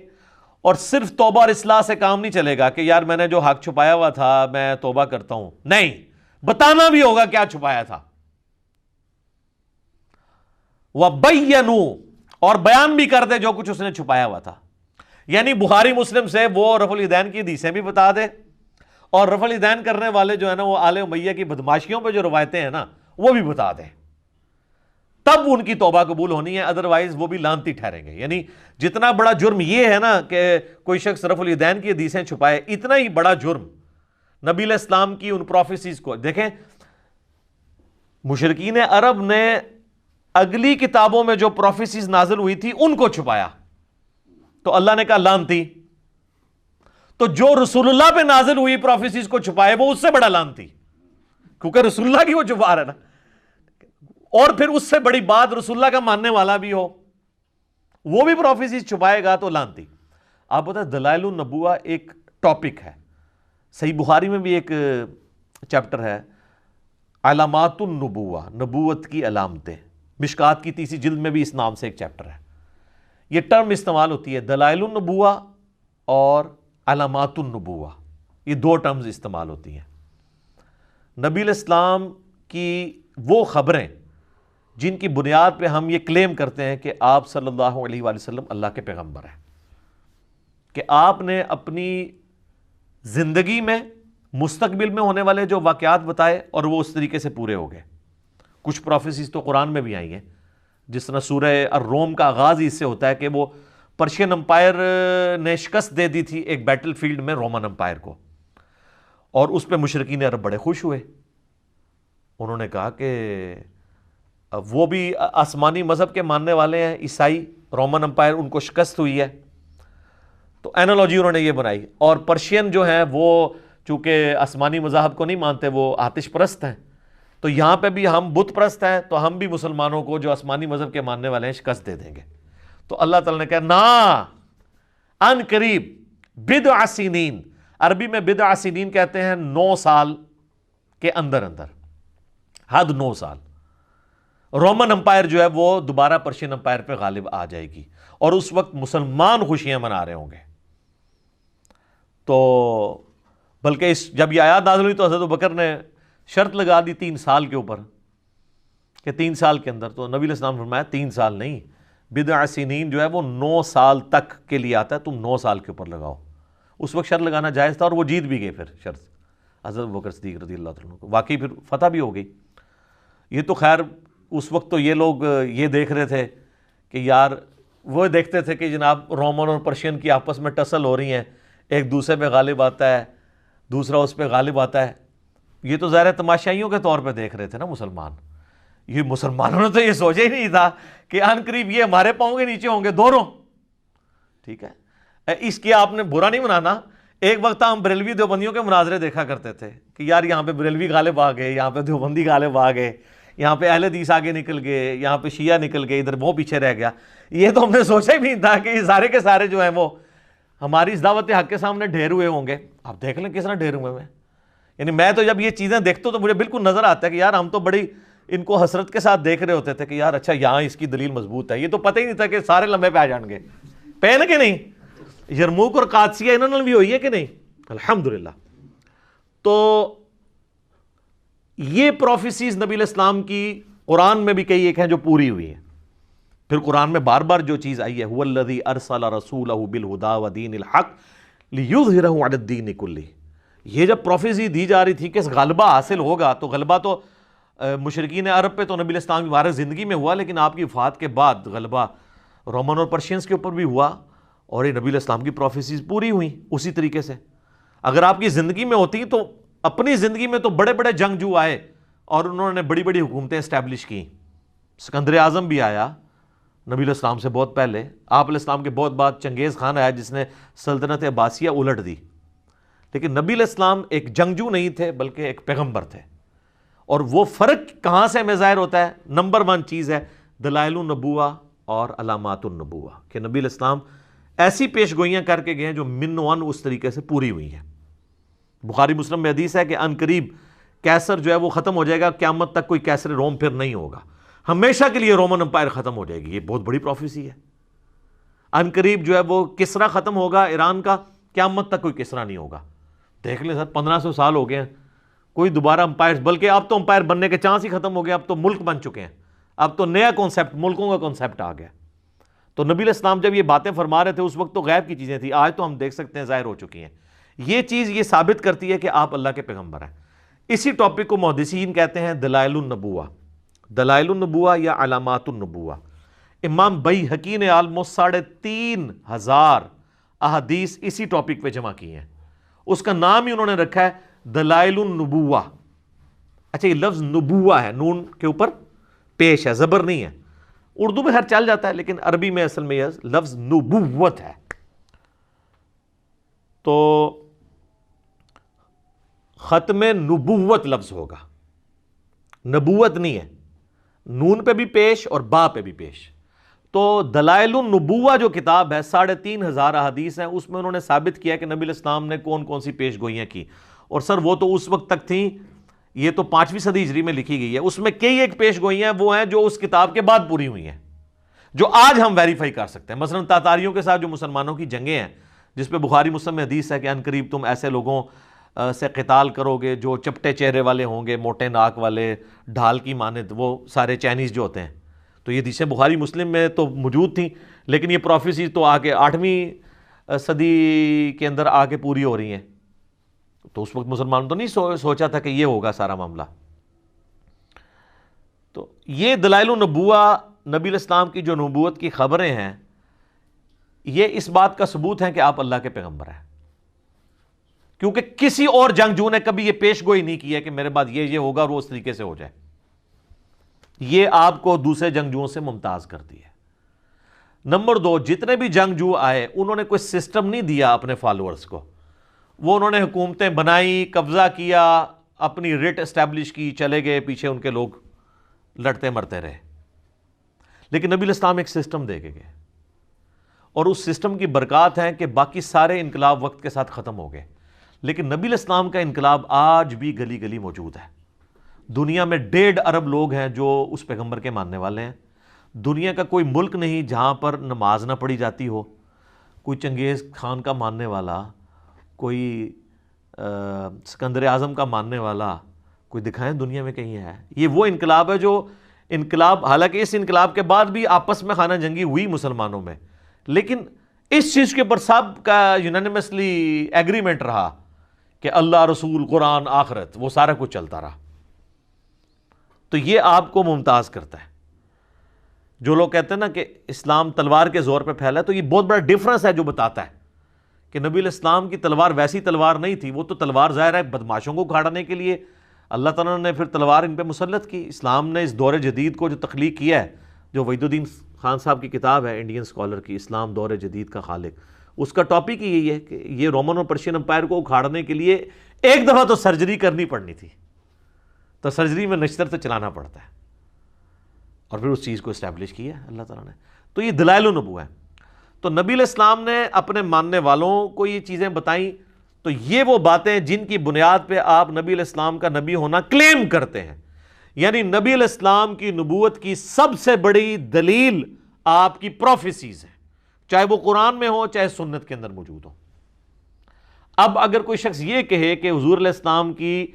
اور صرف توبہ اور اصلاح سے کام نہیں چلے گا کہ یار میں نے جو حق چھپایا ہوا تھا میں توبہ کرتا ہوں، نہیں، بتانا بھی ہوگا کیا چھپایا تھا۔ وَبَيَّنُوا، اور بیان بھی کر دے جو کچھ اس نے چھپایا ہوا تھا۔ یعنی بخاری مسلم سے وہ رفع الیدین کی حدیثیں بھی بتا دے، اور رفع الیدین کرنے والے جو ہے نا وہ آل امیہ کی بدماشیوں پہ جو روایتیں ہیں نا وہ بھی بتا دیں، تب ان کی توبہ قبول ہونی ہے، ادروائز وہ بھی لعنتی ٹھہریں گے۔ یعنی جتنا بڑا جرم یہ ہے نا کہ کوئی شخص رفع الیدین کی حدیثیں چھپائے، اتنا ہی بڑا جرم نبی علیہ السلام کی ان پروفیسیز کو دیکھیں۔ مشرکین عرب نے اگلی کتابوں میں جو پروفیسیز نازل ہوئی تھی ان کو چھپایا، تو اللہ نے کہا لعنتی۔ تو جو رسول اللہ پہ نازل ہوئی پروفیسیز کو چھپائے وہ اس سے بڑا لعنتی، کیونکہ رسول اللہ کی وہ چھپا رہا ہے نا۔ اور پھر اس سے بڑی بات رسول اللہ کا ماننے والا بھی ہو وہ بھی پروفیسیز چھپائے گا تو لعنتی۔ آپ بتائیں دلائل النبوہ ایک ٹاپک ہے، صحیح بخاری میں بھی ایک چیپٹر ہے علامات النبوہ، نبوت کی علامتیں، مشکات کی 30 جلد میں بھی اس نام سے ایک چیپٹر ہے۔ یہ ٹرم استعمال ہوتی ہے، دلائل النبوہ اور علامات النبوہ، یہ 2 ٹرمز استعمال ہوتی ہیں۔ نبی علیہ السلام کی وہ خبریں جن کی بنیاد پہ ہم یہ کلیم کرتے ہیں کہ آپ صلی اللہ علیہ وآلہ وسلم اللہ کے پیغمبر ہیں، کہ آپ نے اپنی زندگی میں مستقبل میں ہونے والے جو واقعات بتائے اور وہ اس طریقے سے پورے ہو گئے۔ کچھ پروفیسیز تو قرآن میں بھی آئی ہیں، جس طرح سورہ الروم کا آغاز ہی اس سے ہوتا ہے کہ وہ پرشین امپائر نے شکست دے دی تھی ایک بیٹل فیلڈ میں رومن امپائر کو، اور اس پہ مشرکین عرب بڑے خوش ہوئے۔ انہوں نے کہا کہ وہ بھی آسمانی مذہب کے ماننے والے ہیں، عیسائی، رومن امپائر ان کو شکست ہوئی ہے، تو اینالوجی انہوں نے یہ بنائی. اور پرشین جو ہیں وہ چونکہ آسمانی مذاہب کو نہیں مانتے، وہ آتش پرست ہیں، تو یہاں پہ بھی ہم بت پرست ہیں، تو ہم بھی مسلمانوں کو جو آسمانی مذہب کے ماننے والے ہیں شکست دے دیں گے. تو اللہ تعالیٰ نے کہا نا، ان قریب، بضع سنین، عربی میں بضع سنین کہتے ہیں 9 سال کے اندر اندر، حد 9 سال. رومن امپائر جو ہے وہ دوبارہ پرشین امپائر پہ غالب آ جائے گی، اور اس وقت مسلمان خوشیاں منا رہے ہوں گے. تو بلکہ جب یہ آیات نازل ہوئی تو حضرت ابوبکر نے شرط لگا دی 3 سال کے اوپر، کہ 3 سال کے اندر. تو نبی علیہ السلام نے فرمایا 3 سال نہیں، بضع سنین جو ہے وہ 9 سال تک کے لیے آتا ہے، تم 9 سال کے اوپر لگاؤ. اس وقت شرط لگانا جائز تھا، اور وہ جیت بھی گئے پھر شرط حضرت ابوبکر صدیق رضی اللہ عنہ کو. واقعی پھر فتح بھی ہو گئی. یہ تو خیر اس وقت تو یہ لوگ یہ دیکھ رہے تھے کہ یار، وہ دیکھتے تھے کہ جناب رومن اور پرشین کی آپس میں ٹسل ہو رہی ہیں، ایک دوسرے پہ غالب آتا ہے، دوسرا اس پہ غالب آتا ہے. یہ تو ظاہر تماشائیوں کے طور پہ دیکھ رہے تھے نا مسلمان. یہ مسلمانوں نے تو یہ سوچا ہی نہیں تھا کہ ان قریب یہ ہمارے پاؤں کے نیچے ہوں گے دونوں. ٹھیک ہے، اس کی آپ نے برا نہیں منانا. ایک وقت ہم بریلوی دیوبندیوں کے مناظرے دیکھا کرتے تھے کہ یار یہاں پہ بریلوی غالب آ گئے، یہاں پہ دیوبندی غالب آ گئے، یہاں پہ اہل حدیث آگے نکل گئے، یہاں پہ شیعہ نکل گئے، ادھر وہ پیچھے رہ گیا. یہ تو ہم نے سوچا ہی نہیں تھا کہ یہ سارے کے سارے جو ہیں وہ ہماری اس دعوت حق کے سامنے ڈھیر ہوئے ہوں گے. آپ دیکھ لیں کس طرح ڈھیر ہوئے ہیں. یعنی میں تو جب یہ چیزیں دیکھتا ہوں تو مجھے بالکل نظر آتا ہے کہ یار ہم تو بڑی ان کو حسرت کے ساتھ دیکھ رہے ہوتے تھے کہ یار اچھا یہاں اس کی دلیل مضبوط ہے. یہ تو پتہ ہی نہیں تھا کہ سارے لمبے پہ آ جان گے. پہن کے نہیں، یرموک اور قادسیہ انہوں نے بھی ہوئی ہے کہ نہیں؟ الحمدللہ. تو یہ پروفیسیز نبی علیہ السلام کی قرآن میں بھی کئی ایک ہیں جو پوری ہوئی ہیں. پھر قرآن میں بار بار جو چیز آئی ہے هو الذی ارسل رسولہ بالہدی ودین الحق لیظہرہ علی الدین کلہ. یہ جب پروفیسی دی جا رہی تھی کہ غلبہ حاصل ہوگا، تو غلبہ تو مشرکین عرب پہ تو نبی علیہ السلام کی مبارک زندگی میں ہوا، لیکن آپ کی وفات کے بعد غلبہ رومن اور پرشینس کے اوپر بھی ہوا، اور یہ نبی علیہ السلام کی پروفیسیز پوری ہوئیں اسی طریقے سے. اگر آپ کی زندگی میں ہوتی تو اپنی زندگی میں تو بڑے بڑے جنگجو آئے اور انہوں نے بڑی بڑی حکومتیں اسٹیبلش کی. سکندر اعظم بھی آیا نبی علیہ السلام سے بہت پہلے. آپ علیہ السلام کے بہت بعد چنگیز خان آیا جس نے سلطنت عباسیہ الٹ دی. لیکن نبی علیہ السلام ایک جنگجو نہیں تھے بلکہ ایک پیغمبر تھے. اور وہ فرق کہاں سے ہمیں ظاہر ہوتا ہے؟ نمبر 1 چیز ہے دلائل النبوہ اور علامات النبوہ، کہ نبی علیہ السلام ایسی پیش گوئیاں کر کے گئے ہیں جو من ون اس طریقے سے پوری ہوئی ہیں. بخاری مسلم میں حدیث ہے کہ ان قریب کیسر جو ہے وہ ختم ہو جائے گا، قیامت تک کوئی کیسر روم پھر نہیں ہوگا، ہمیشہ کے لیے رومن امپائر ختم ہو جائے گی. یہ بہت بڑی پروفیسی ہے. ان قریب جو ہے وہ کسرا ختم ہوگا ایران کا، قیامت تک کوئی کسرا نہیں ہوگا. دیکھ لیں سر 1500 سال ہو گئے ہیں، کوئی دوبارہ امپائر، بلکہ اب تو امپائر بننے کے چانس ہی ختم ہو گئے. اب تو ملک بن چکے ہیں، اب تو نیا کانسیپٹ، ملکوں کا کانسیپٹ آ گیا. تو نبی علیہ السلام جب یہ باتیں فرما رہے تھے اس وقت تو غیب کی چیزیں تھیں، آج تو ہم دیکھ سکتے ہیں ظاہر ہو چکی ہیں. یہ چیز یہ ثابت کرتی ہے کہ آپ اللہ کے پیغمبر ہیں. اسی ٹاپک کو محدثین کہتے ہیں دلائل النبوہ، دلائل النبوہ یا علامات النبوہ. امام بیہقی نے آلموسٹ 3500 احادیث اسی ٹاپک پہ جمع کی ہیں. اس کا نام ہی انہوں نے رکھا ہے دلائل النبوہ. اچھا یہ لفظ نبوہ ہے، نون کے اوپر پیش ہے، زبر نہیں ہے. اردو میں ہر چل جاتا ہے لیکن عربی میں اصل میں یہ لفظ نبوت ہے. تو ختم نبوت لفظ ہوگا، نبوت نہیں ہے. نون پہ بھی پیش اور با پہ بھی پیش. تو دلائل النبوہ جو کتاب ہے 3500 احادیث ہیں، اس میں انہوں نے ثابت کیا کہ نبی علیہ السلام نے کون کون سی پیش گوئیاں کی. اور سر وہ تو اس وقت تک تھیں، یہ تو 5ویں صدی ہجری میں لکھی گئی ہے. اس میں کئی ایک پیش گوئیاں وہ ہیں جو اس کتاب کے بعد پوری ہوئی ہیں، جو آج ہم ویریفائی کر سکتے ہیں. مثلا تاتاریوں کے ساتھ جو مسلمانوں کی جنگیں ہیں، جس پہ بخاری مسلم میں حدیث ہے کہ ان قریب تم ایسے لوگوں سے قتال کرو گے جو چپٹے چہرے والے ہوں گے، موٹے ناک والے، ڈھال کی مانند، وہ سارے چائنیز جو ہوتے ہیں. تو یہ حدیثیں بخاری مسلم میں تو موجود تھیں، لیکن یہ پروفیسی تو آگے 8ویں صدی کے اندر آ کے پوری ہو رہی ہیں. تو اس وقت مسلمانوں تو نہیں سوچا تھا کہ یہ ہوگا سارا معاملہ. تو یہ دلائل النبوہ، نبی علیہ السلام کی جو نبوت کی خبریں ہیں، یہ اس بات کا ثبوت ہے کہ آپ اللہ کے پیغمبر ہیں. کیونکہ کسی اور جنگجو نے کبھی یہ پیش گوئی نہیں کی ہے کہ میرے بعد یہ ہوگا اور وہ اس طریقے سے ہو جائے. یہ آپ کو دوسرے جنگجوؤں سے ممتاز کرتی ہے. نمبر دو، جتنے بھی جنگجو آئے انہوں نے کوئی سسٹم نہیں دیا اپنے فالوورز کو، وہ انہوں نے حکومتیں بنائی، قبضہ کیا، اپنی ریٹ اسٹیبلش کی، چلے گئے، پیچھے ان کے لوگ لڑتے مرتے رہے۔ لیکن نبی الاسلام ایک سسٹم دے کے گئے، اور اس سسٹم کی برکات ہیں کہ باقی سارے انقلاب وقت کے ساتھ ختم ہو گئے، لیکن نبی الاسلام کا انقلاب آج بھی گلی گلی موجود ہے۔ دنیا میں 1.5 ارب لوگ ہیں جو اس پیغمبر کے ماننے والے ہیں۔ دنیا کا کوئی ملک نہیں جہاں پر نماز نہ پڑھی جاتی ہو۔ کوئی چنگیز خان کا ماننے والا، کوئی سکندر اعظم کا ماننے والا، کوئی دکھائیں دنیا میں کہیں ہے؟ یہ وہ انقلاب ہے جو انقلاب، حالانکہ اس انقلاب کے بعد بھی آپس میں خانہ جنگی ہوئی مسلمانوں میں، لیکن اس چیز کے اوپر سب کا یونانیمسلی ایگریمنٹ رہا کہ اللہ، رسول، قرآن، آخرت، وہ سارا کچھ چلتا رہا۔ تو یہ آپ کو ممتاز کرتا ہے۔ جو لوگ کہتے ہیں نا کہ اسلام تلوار کے زور پہ پھیلا ہے، تو یہ بہت بڑا ڈیفرنس ہے جو بتاتا ہے کہ نبی الاسلام کی تلوار ویسی تلوار نہیں تھی۔ وہ تو تلوار ظاہر ہے بدماشوں کو اکھاڑنے کے لیے اللہ تعالیٰ نے پھر تلوار ان پہ مسلط کی۔ اسلام نے اس دور جدید کو جو تخلیق کیا ہے، جو وحید الدین خان صاحب کی کتاب ہے انڈین اسکالر کی، اسلام دور جدید کا خالق، اس کا ٹاپک ہی یہی ہے کہ یہ رومن اور پرشین امپائر کو اکھاڑنے کے لیے ایک دفعہ تو سرجری کرنی پڑنی تھی، تو سرجری میں نشتر تو چلانا پڑتا ہے، اور پھر اس چیز کو اسٹیبلش کیا ہے اللہ تعالیٰ نے۔ تو یہ دلائل النبوہ ہے۔ تو نبی علیہ السلام نے اپنے ماننے والوں کو یہ چیزیں بتائیں، تو یہ وہ باتیں جن کی بنیاد پہ آپ نبی علیہ السلام کا نبی ہونا کلیم کرتے ہیں۔ یعنی نبی علیہ السلام کی نبوت کی سب سے بڑی دلیل آپ کی پروفیسیز ہیں، چاہے وہ قرآن میں ہو چاہے سنت کے اندر موجود ہو۔ اب اگر کوئی شخص یہ کہے کہ حضور علیہ السلام کی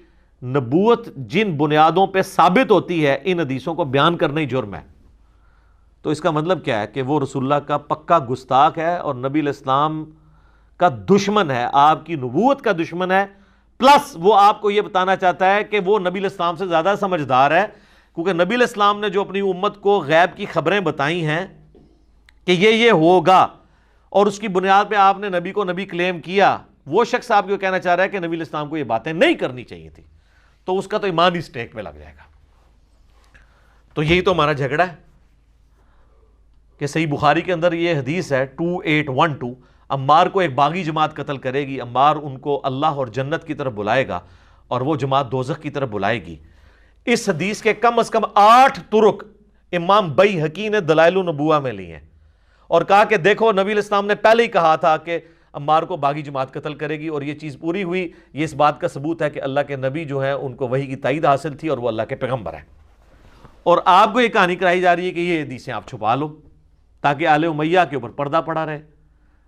نبوت جن بنیادوں پہ ثابت ہوتی ہے ان حدیثوں کو بیان کرنا ہی جرم ہے، تو اس کا مطلب کیا ہے کہ وہ رسول اللہ کا پکا گستاخ ہے اور نبی علیہ السلام کا دشمن ہے، آپ کی نبوت کا دشمن ہے، پلس وہ آپ کو یہ بتانا چاہتا ہے کہ وہ نبی علیہ السلام سے زیادہ سمجھدار ہے، کیونکہ نبی علیہ السلام نے جو اپنی امت کو غیب کی خبریں بتائی ہیں کہ یہ ہوگا، اور اس کی بنیاد پہ آپ نے نبی کو نبی کلیم کیا، وہ شخص آپ کو کہنا چاہ رہا ہے کہ نبی علیہ السلام کو یہ باتیں نہیں کرنی چاہیے تھی، تو اس کا تو ایمان ہی اسٹیک پہ لگ جائے گا۔ تو یہی تو ہمارا جھگڑا ہے کہ صحیح بخاری کے اندر یہ حدیث ہے 2812، عمار کو ایک باغی جماعت قتل کرے گی، عمار ان کو اللہ اور جنت کی طرف بلائے گا اور وہ جماعت دوزخ کی طرف بلائے گی۔ اس حدیث کے کم از کم 8 طرق امام بیہقی نے دلائل النبوہ میں لی ہیں، اور کہا کہ دیکھو نبی علیہ السلام نے پہلے ہی کہا تھا کہ عمار کو باغی جماعت قتل کرے گی، اور یہ چیز پوری ہوئی۔ یہ اس بات کا ثبوت ہے کہ اللہ کے نبی جو ہیں ان کو وحی کی تائید حاصل تھی اور وہ اللہ کے پیغمبر ہیں۔ اور آپ کو یہ کہانی کرائی جا رہی ہے کہ یہ حدیثیں آپ چھپا لو تاکہ آل امیہ کے اوپر پردہ پڑا رہے،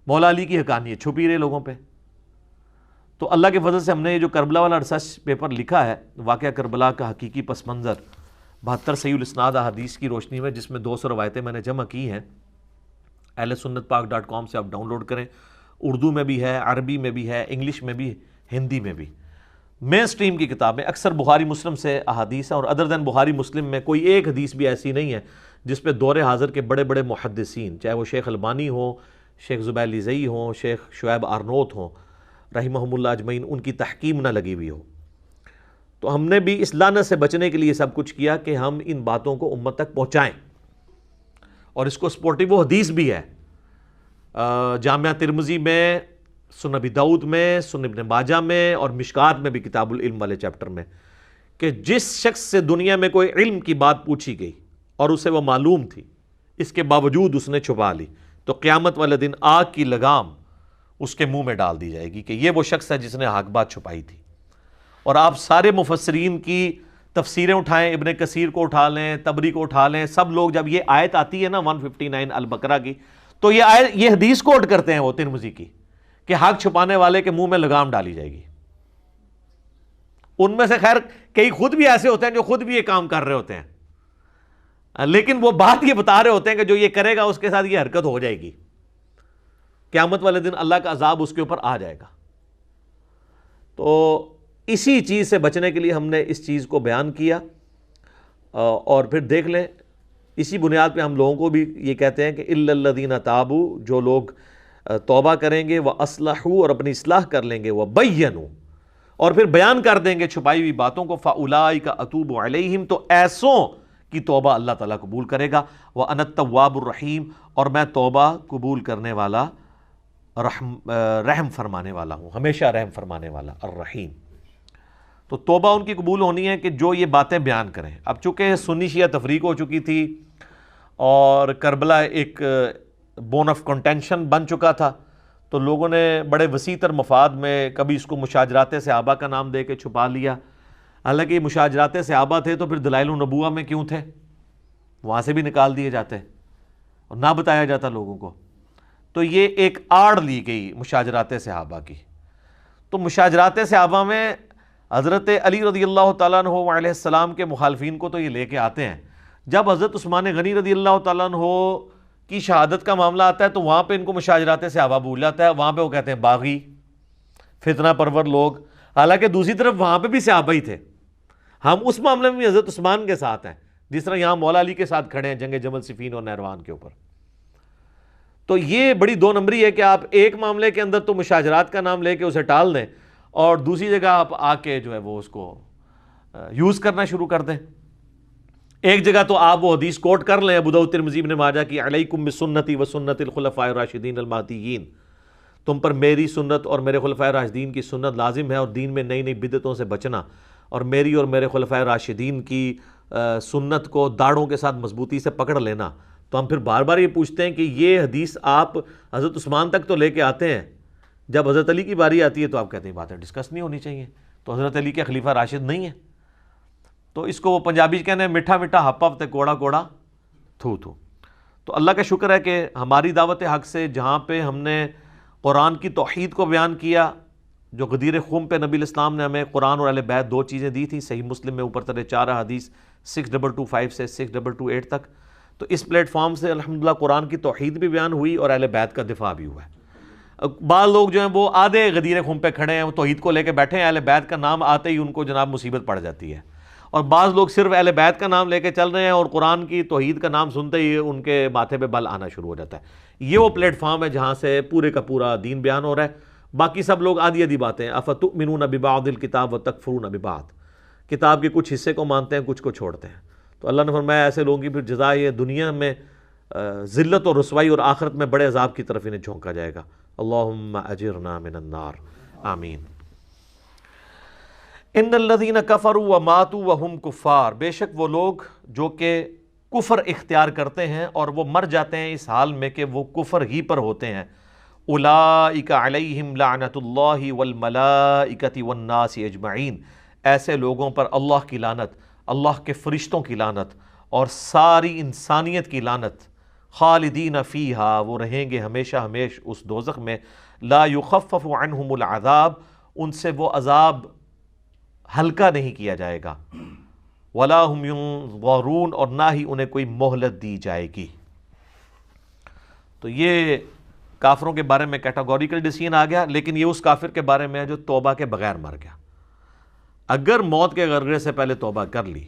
مولا علی کی حقانیت چھپی رہے لوگوں پہ۔ تو اللہ کے فضل سے ہم نے یہ جو کربلا والا ریسرچ پیپر لکھا ہے، واقعہ کربلا کا حقیقی پس منظر 72 صحیح الاسناد احادیث کی روشنی میں، جس میں 200 روایتیں میں نے جمع کی ہیں، ahlsunnatpak.com سے آپ ڈاؤن لوڈ کریں۔ اردو میں بھی ہے، عربی میں بھی ہے، انگلش میں بھی، ہندی میں بھی۔ مین سٹریم کی کتابیں اکثر بخاری مسلم سے احادیث ہیں، اور ادر دین بخاری مسلم میں کوئی ایک حدیث بھی ایسی نہیں ہے جس پہ دور حاضر کے بڑے بڑے محدثین، چاہے وہ شیخ البانی ہوں، شیخ زبیر لیزئی ہوں، شیخ شعیب آرنوت ہوں رحمہم اللہ اجمعین، ان کی تحکیم نہ لگی ہوئی ہو۔ تو ہم نے بھی اس لعنت سے بچنے کے لیے سب کچھ کیا کہ ہم ان باتوں کو امت تک پہنچائیں، اور اس کو سپورٹیو وہ حدیث بھی ہے جامعہ ترمذی میں، سنن ابی داؤد میں، سنن ابن ماجہ میں، اور مشکات میں بھی کتاب العلم والے چیپٹر میں، کہ جس شخص سے دنیا میں کوئی علم کی بات پوچھی گئی اور اسے وہ معلوم تھی، اس کے باوجود اس نے چھپا لی، تو قیامت والے دن آگ کی لگام اس کے منہ میں ڈال دی جائے گی کہ یہ وہ شخص ہے جس نے حق بات چھپائی تھی۔ اور آپ سارے مفسرین کی تفسیریں اٹھائیں، ابن کثیر کو اٹھا لیں، طبری کو اٹھا لیں، سب لوگ جب یہ آیت آتی ہے نا 159 البقرہ کی، تو یہ حدیث کوٹ کرتے ہیں وہ ترمذی کی کہ حق چھپانے والے کے منہ میں لگام ڈالی جائے گی۔ ان میں سے خیر کئی خود بھی ایسے ہوتے ہیں جو خود بھی یہ کام کر رہے ہوتے ہیں، لیکن وہ بات یہ بتا رہے ہوتے ہیں کہ جو یہ کرے گا اس کے ساتھ یہ حرکت ہو جائے گی، قیامت والے دن اللہ کا عذاب اس کے اوپر آ جائے گا۔ تو اسی چیز سے بچنے کے لیے ہم نے اس چیز کو بیان کیا، اور پھر دیکھ لیں اسی بنیاد پہ ہم لوگوں کو بھی یہ کہتے ہیں کہ الا الذین تابوا، جو لوگ توبہ کریں گے، واصلحوا، اور اپنی اصلاح کر لیں گے، وبینوا، اور پھر بیان کر دیں گے چھپائی ہوئی باتوں کو، فاولئک اتوب علیہم، تو ایسوں کی توبہ اللہ تعالیٰ قبول کرے گا۔ وَأَنَا التَّوَّابُ الرَّحِيمُ، اور میں توبہ قبول کرنے والا، رحم فرمانے والا ہوں، ہمیشہ رحم فرمانے والا، الرحیم۔ تو توبہ ان کی قبول ہونی ہے کہ جو یہ باتیں بیان کریں۔ اب چونکہ سنی شیعہ تفریق ہو چکی تھی اور کربلا ایک بون آف کنٹینشن بن چکا تھا، تو لوگوں نے بڑے وسیع تر مفاد میں کبھی اس کو مشاجرات صحابہ کا نام دے کے چھپا لیا، حالانکہ یہ مشاجرات صحابہ تھے تو پھر دلائل النبوہ میں کیوں تھے؟ وہاں سے بھی نکال دیے جاتے اور نہ بتایا جاتا لوگوں کو۔ تو یہ ایک آڑ لی گئی مشاجرات صحابہ کی۔ تو مشاجرات صحابہ میں حضرت علی رضی اللہ تعالیٰ عنہ علیہ السلام کے مخالفین کو تو یہ لے کے آتے ہیں، جب حضرت عثمان غنی رضی اللہ تعالیٰ عنہ کی شہادت کا معاملہ آتا ہے تو وہاں پہ ان کو مشاجرات صحابہ بھول جاتا ہے، وہاں پہ وہ کہتے ہیں باغی، فتنہ پرور لوگ، حالانکہ دوسری طرف وہاں پہ بھی صحابہ ہی تھے۔ ہم اس معاملے میں بھی حضرت عثمان کے ساتھ ہیں، جس طرح یہاں مولا علی کے ساتھ کھڑے ہیں جنگ جمل صفین اور نہروان کے اوپر۔ تو یہ بڑی دو نمبری ہے کہ آپ ایک معاملے کے اندر تو مشاجرات کا نام لے کے اسے ٹال دیں اور دوسری جگہ آپ آ کے جو ہے وہ اس کو یوز کرنا شروع کر دیں۔ ایک جگہ تو آپ وہ حدیث کوٹ کر لیں ابو داؤد ترمذی ابن ماجہ کی، علیکم بسنتی و سنت الخلفاء الراشدین المہدیین، تم پر میری سنت اور میرے خلفاء راشدین کی سنت لازم ہے، اور دین میں نئی نئی بدعتوں سے بچنا، اور میری اور میرے خلفاء راشدین کی سنت کو داڑھوں کے ساتھ مضبوطی سے پکڑ لینا۔ تو ہم پھر بار بار یہ پوچھتے ہیں کہ یہ حدیث آپ حضرت عثمان تک تو لے کے آتے ہیں، جب حضرت علی کی باری آتی ہے تو آپ کہتے ہیں باتیں ڈسکس نہیں ہونی چاہیے، تو حضرت علی کے خلیفہ راشد نہیں ہیں۔ تو اس کو وہ پنجابی کہنے ہیں میٹھا میٹھا ہپ ہپ تے کوڑا کوڑا تھو تھو۔ تو اللہ کا شکر ہے کہ ہماری دعوت حق سے جہاں پہ ہم نے قرآن کی توحید کو بیان کیا، جو غدیر خم پہ نبی الاسلام نے ہمیں قرآن اور اہل بیت دو چیزیں دی تھیں، صحیح مسلم میں اوپر ترے 4 حدیث 6225 سے 6228 تک، تو اس پلیٹ فارم سے الحمدللہ قرآن کی توحید بھی بیان ہوئی اور اہل بیت کا دفاع بھی ہوا ہے۔ بعض لوگ جو ہیں وہ آدھے غدیر خم پہ کھڑے ہیں، وہ توحید کو لے کے بیٹھے ہیں، اہل بیت کا نام آتے ہی ان کو جناب مصیبت پڑ جاتی ہے، اور بعض لوگ صرف اہل بیت کا نام لے کے چل رہے ہیں اور قرآن کی توحید کا نام سنتے ہی ان کے ماتھے پہ بل آنا شروع ہو جاتا ہے۔ یہ وہ پلیٹ فارم ہے جہاں سے پورے کا پورا دین بیان ہو رہا ہے۔ باقی سب لوگ آدھی آدھی باتیں، افتؤمنون ببعض الکتاب وتکفرون ببعض، کتاب کے کچھ حصے کو مانتے ہیں کچھ کو چھوڑتے ہیں۔ تو اللہ نے فرمایا ایسے لوگوں کی پھر جزا یہ دنیا میں ذلت اور رسوائی، اور آخرت میں بڑے عذاب کی طرف انہیں جھونکا جائے گا۔ اللہم اجرنا من النار، آمین۔ ان الذین کفروا وماتوا وہم کفار، بے شک وہ لوگ جو کہ کفر اختیار کرتے ہیں اور وہ مر جاتے ہیں اس حال میں کہ وہ کفر ہی پر ہوتے ہیں، اولئک علیہم لعنت اللہ والملائکۃ والناس اجمعین، ایسے لوگوں پر اللہ کی لعنت، اللہ کے فرشتوں کی لعنت اور ساری انسانیت کی لعنت، خالدین فیہا، وہ رہیں گے ہمیشہ ہمیش اس دوزخ میں، لا یخفف عنہم العذاب، ان سے وہ عذاب ہلکا نہیں کیا جائے گا، ولا ہم ینظرون، اور نہ ہی انہیں کوئی مہلت دی جائے گی۔ تو یہ کافروں کے بارے میں کیٹاگوریکل ڈیسیژن آ گیا، لیکن یہ اس کافر کے بارے میں ہے جو توبہ کے بغیر مر گیا۔ اگر موت کے غرغرے سے پہلے توبہ کر لی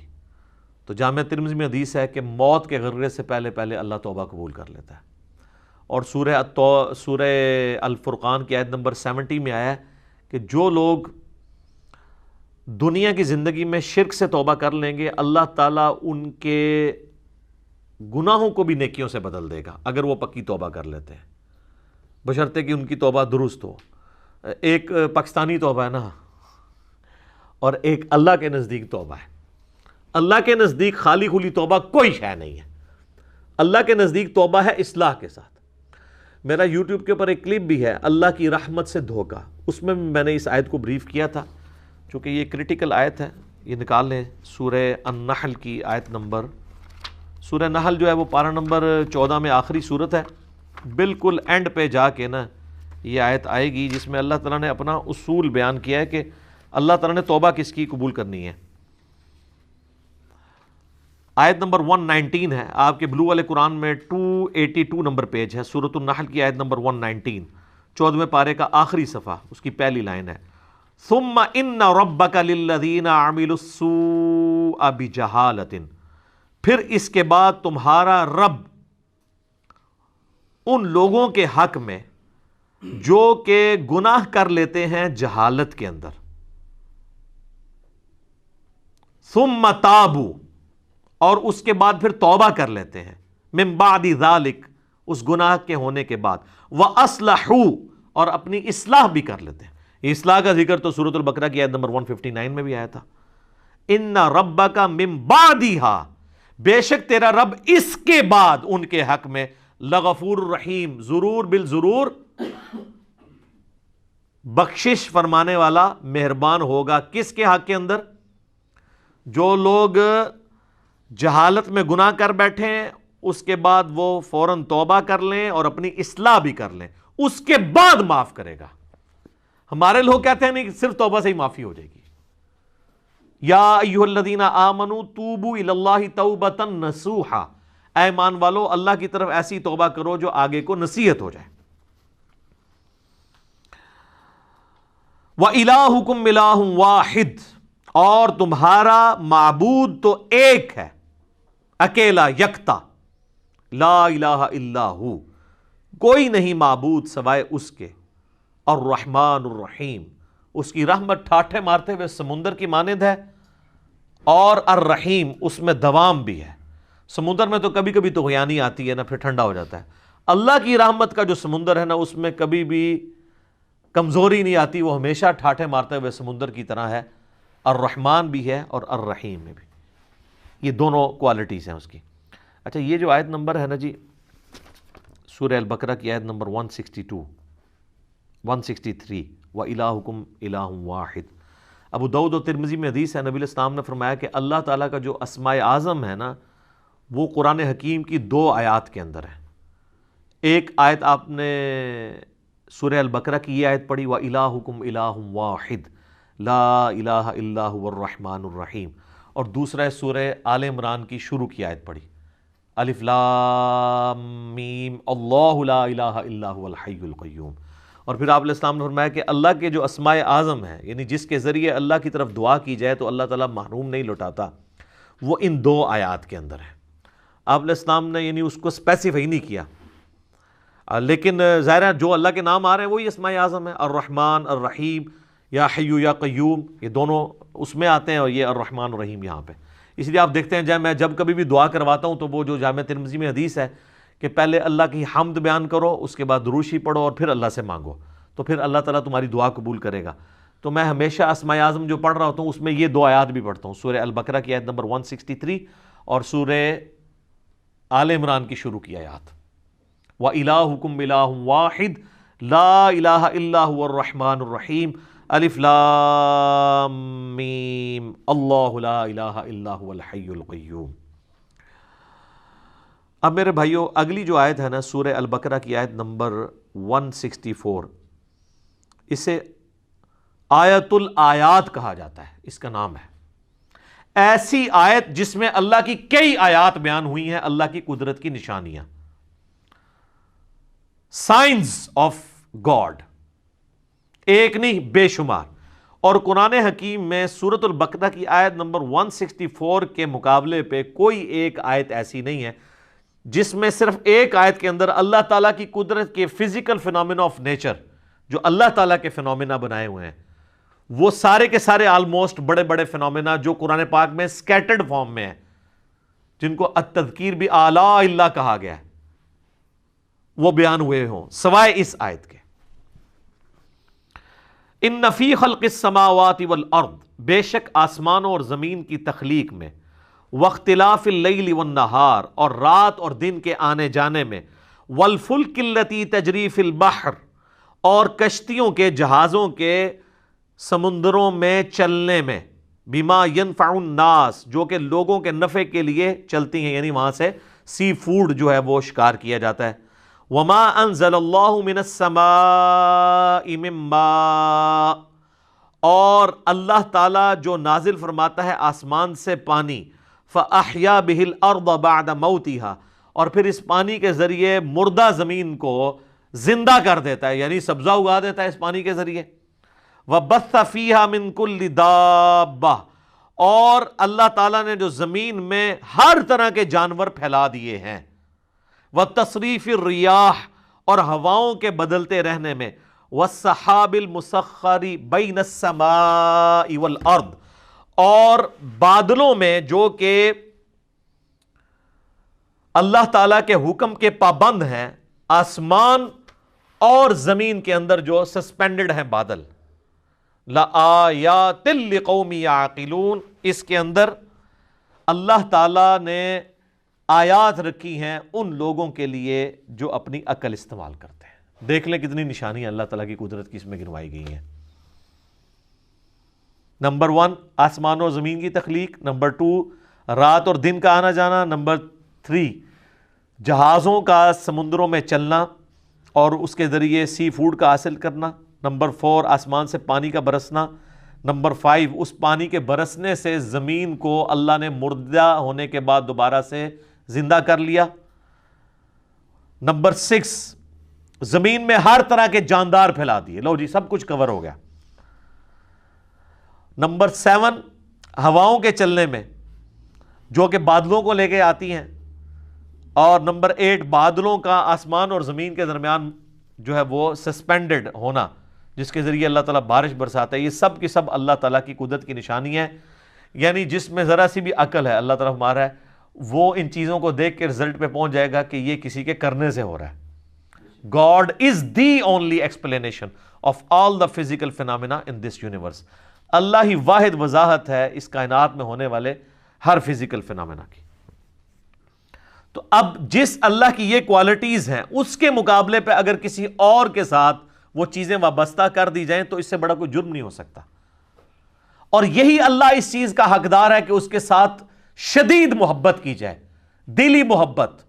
تو جامع ترمذی میں حدیث ہے کہ موت کے غرغرے سے پہلے پہلے اللہ توبہ قبول کر لیتا ہے۔ اور سورہ الفرقان کی آیت نمبر 70 میں آیا ہے کہ جو لوگ دنیا کی زندگی میں شرک سے توبہ کر لیں گے، اللہ تعالیٰ ان کے گناہوں کو بھی نیکیوں سے بدل دے گا اگر وہ پکی توبہ کر لیتے ہیں، بشرطے کہ ان کی توبہ درست ہو۔ ایک پاکستانی توبہ ہے نا، اور ایک اللہ کے نزدیک توبہ ہے۔ اللہ کے نزدیک خالی کھلی توبہ کوئی شے نہیں ہے، اللہ کے نزدیک توبہ ہے اصلاح کے ساتھ۔ میرا یوٹیوب کے اوپر ایک کلپ بھی ہے، اللہ کی رحمت سے دھوکہ، اس میں نے اس آیت کو بریف کیا تھا، چونکہ یہ کریٹیکل آیت ہے، یہ نکال لیں سورہ النحل کی آیت نمبر، سورہ نحل جو ہے وہ پارہ نمبر 14 میں آخری صورت ہے، بالکل اینڈ پہ جا کے نا یہ آیت آئے گی جس میں اللہ تعالیٰ نے اپنا اصول بیان کیا ہے کہ اللہ تعالیٰ نے توبہ کس کی قبول کرنی ہے۔ آیت نمبر 119 ہے آپ کے بلو والے قرآن میں، 282 نمبر پیج ہے، سورۃ النحل کی آیت نمبر 119، 14ویں پارے کا آخری صفحہ، اس کی پہلی لائن ہے، ثم ان ربک للذین عملوا السوء بجہالۃ، پھر اس کے بعد تمہارا رب ان لوگوں کے حق میں جو کہ گناہ کر لیتے ہیں جہالت کے اندر، ثم تابوا، اور اس کے بعد پھر توبہ کر لیتے ہیں، من بعد ذالک، اس گناہ کے ہونے کے بعد، وَأَصْلَحُوا، اور اپنی اصلاح بھی کر لیتے ہیں۔ یہ اصلاح کا ذکر تو سورۃ البقرہ کی آیت نمبر 159 میں بھی آیا تھا، ان ربک من بعدہا، بے شک تیرا رب اس کے بعد ان کے حق میں لغفور الرحیم، ضرور بالضرور بخشش فرمانے والا، مہربان ہوگا۔ کس کے حق کے اندر؟ جو لوگ جہالت میں گناہ کر بیٹھے ہیں، اس کے بعد وہ فوراً توبہ کر لیں اور اپنی اصلاح بھی کر لیں، اس کے بعد معاف کرے گا۔ ہمارے لوگ کہتے ہیں نہیں کہ صرف توبہ سے ہی معافی ہو جائے گی۔ یا ایھا الذین آمنوا توبوا الی اللہ توبۃ نصوحا، اے ایمان والو اللہ کی طرف ایسی توبہ کرو جو آگے کو نصیحت ہو جائے۔ وَإِلَٰهُكُمْ إِلَٰهٌ وَاحِدٌ، اور تمہارا معبود تو ایک ہے، اکیلا، یکتا، لا الہ الا ہو، کوئی نہیں معبود سوائے اس کے، الرحمن الرحیم، اس کی رحمت ٹھاٹھے مارتے ہوئے سمندر کی مانند ہے، اور الرحیم، اس میں دوام بھی ہے۔ سمندر میں تو کبھی کبھی طغیانی آتی ہے نا، پھر ٹھنڈا ہو جاتا ہے۔ اللہ کی رحمت کا جو سمندر ہے نا، اس میں کبھی بھی کمزوری نہیں آتی، وہ ہمیشہ ٹھاٹھے مارتے ہوئے سمندر کی طرح ہے۔ الرحمن بھی ہے اور الرحیم میں بھی، یہ دونوں کوالٹیز ہیں اس کی۔ اچھا، یہ جو آیت نمبر ہے نا جی، سورہ البقرہ کی آیت نمبر 162 163، وَإِلَٰهُكُمْ إِلَٰهٌ وَاحِدٌ، ابو داؤد و ترمذی میں حدیث ہے، نبی علیہ السلام نے فرمایا کہ اللہ تعالیٰ کا جو اسماء اعظم ہے نا، وہ قرآن حکیم کی 2 آیات کے اندر ہے۔ ایک آیت آپ نے سورہ البقرہ کی یہ آیت پڑھی، وَإِلَٰهُكُمْ إِلَٰهٌ وَاحِدٌ لَا إِلَٰهَ إِلَّا هُوَ الرَّحْمَٰنُ الرَّحِيمُ، اور دوسرا ہے سورہ آل عمران کی شروع کی آیت پڑھی، الف لام میم اللہ لا الہ الا هو الحی القیوم۔ اور پھر آپ علیہ السلام نے فرمایا کہ اللہ کے جو اسماء اعظم ہیں، یعنی جس کے ذریعے اللہ کی طرف دعا کی جائے تو اللہ تعالیٰ محروم نہیں لوٹاتا، وہ ان 2 آیات کے اندر ہے۔ آپ علیہ السلام نے یعنی اس کو اسپیسیفائی نہیں کیا، لیکن ظاہر ہے جو اللہ کے نام آ رہے ہیں وہی اسماء اعظم ہیں، الرحمن، الرحیم، یا حیو یا قیوم، یہ دونوں اس میں آتے ہیں، اور یہ الرحمن الرحیم یہاں پہ۔ اس لیے آپ دیکھتے ہیں میں جب کبھی بھی دعا کرواتا ہوں تو وہ جو جامع ترمذی میں حدیث ہے کہ پہلے اللہ کی حمد بیان کرو، اس کے بعد درود شریف پڑھو، اور پھر اللہ سے مانگو، تو پھر اللہ تعالیٰ تمہاری دعا قبول کرے گا۔ تو میں ہمیشہ اسماء اعظم جو پڑھ رہا ہوتا ہوں اس میں یہ 2 آیات بھی پڑھتا ہوں، سورہ البقرہ کی آیت نمبر 163 اور سورہ آل عمران کی شروع کی آیات، وَإِلَٰهُكُمْ إِلَٰهٌ وَاحِدٌ لَا الہ الا هو الرحمن الرحیم، الف لام میم اللہ لا الہ الا هو الحی القیوم۔ اب میرے بھائیو، اگلی جو آیت ہے نا سورہ البقرہ کی آیت نمبر 164، اسے آیت الآیات کہا جاتا ہے، اس کا نام ہے۔ ایسی آیت جس میں اللہ کی کئی آیات بیان ہوئی ہیں، اللہ کی قدرت کی نشانیاں، سائنز آف گاڈ، ایک نہیں بے شمار۔ اور قرآن حکیم میں سورۃ البقرہ کی آیت نمبر 164 کے مقابلے پہ کوئی ایک آیت ایسی نہیں ہے جس میں صرف ایک آیت کے اندر اللہ تعالیٰ کی قدرت کے فزیکل فینومینا آف نیچر، جو اللہ تعالیٰ کے فینومینا بنائے ہوئے ہیں، وہ سارے کے سارے آلموسٹ بڑے بڑے فینومینا جو قرآن پاک میں سکیٹرڈ فارم میں ہیں، جن کو التذکیر بھی آلاء اللہ کہا گیا ہے، وہ بیان ہوئے ہوں، سوائے اس آیت کے۔ ان فی خلق السماوات والارض، بے شک آسمانوں اور زمین کی تخلیق میں، واختلاف اللیل والنہار، اور رات اور دن کے آنے جانے میں، والفلک التی تجری فی البحر، اور کشتیوں کے، جہازوں کے سمندروں میں چلنے میں، بما ینفع الناس، جو کہ لوگوں کے نفع کے لیے چلتی ہیں، یعنی وہاں سے سی فوڈ جو ہے وہ شکار کیا جاتا ہے۔ وما انزل اللہ من السماء من ماء، اور اللہ تعالیٰ جو نازل فرماتا ہے آسمان سے پانی، فاحیا بہ الارض بعد موتها، اور پھر اس پانی کے ذریعے مردہ زمین کو زندہ کر دیتا ہے، یعنی سبزہ اگا دیتا ہے اس پانی کے ذریعے۔ وبث فیہا من کل دابہ، اور اللہ تعالیٰ نے جو زمین میں ہر طرح کے جانور پھیلا دیے ہیں۔ وتصریف الریاح، اور ہواؤں کے بدلتے رہنے میں، والسحاب المسخر بین السماء والارض، اور بادلوں میں جو کہ اللہ تعالیٰ کے حکم کے پابند ہیں آسمان اور زمین کے اندر جو سسپینڈڈ ہیں بادل. لآیات لقوم یعقلون، اس کے اندر اللہ تعالیٰ نے آیات رکھی ہیں ان لوگوں کے لیے جو اپنی عقل استعمال کرتے ہیں. دیکھ لیں کتنی نشانیاں اللہ تعالیٰ کی قدرت کی اس میں گنوائی گئی ہیں. نمبر 1 آسمان و زمین کی تخلیق، نمبر 2 رات اور دن کا آنا جانا، نمبر 3 جہازوں کا سمندروں میں چلنا اور اس کے ذریعے سی فوڈ کا حاصل کرنا، نمبر 4 آسمان سے پانی کا برسنا، نمبر 5 اس پانی کے برسنے سے زمین کو اللہ نے مردہ ہونے کے بعد دوبارہ سے زندہ کر لیا، نمبر 6 زمین میں ہر طرح کے جاندار پھیلا دیے، لو جی سب کچھ کور ہو گیا. نمبر 7 ہواؤں کے چلنے میں جو کہ بادلوں کو لے کے آتی ہیں، اور نمبر 8 بادلوں کا آسمان اور زمین کے درمیان جو ہے وہ سسپینڈڈ ہونا جس کے ذریعے اللہ تعالیٰ بارش برساتا ہے. یہ سب کی سب اللہ تعالیٰ کی قدرت کی نشانی ہے. یعنی جس میں ذرا سی بھی عقل ہے اللہ تعالیٰ ہمارا ہے، وہ ان چیزوں کو دیکھ کے رزلٹ پہ پہنچ جائے گا کہ یہ کسی کے کرنے سے ہو رہا ہے. God is the only explanation of all the physical phenomena in this universe. اللہ ہی واحد وضاحت ہے اس کائنات میں ہونے والے ہر فزیکل فینامنا کی. تو اب جس اللہ کی یہ کوالٹیز ہیں اس کے مقابلے پہ اگر کسی اور کے ساتھ وہ چیزیں وابستہ کر دی جائیں تو اس سے بڑا کوئی جرم نہیں ہو سکتا. اور یہی اللہ اس چیز کا حقدار ہے کہ اس کے ساتھ شدید محبت کی جائے، دلی محبت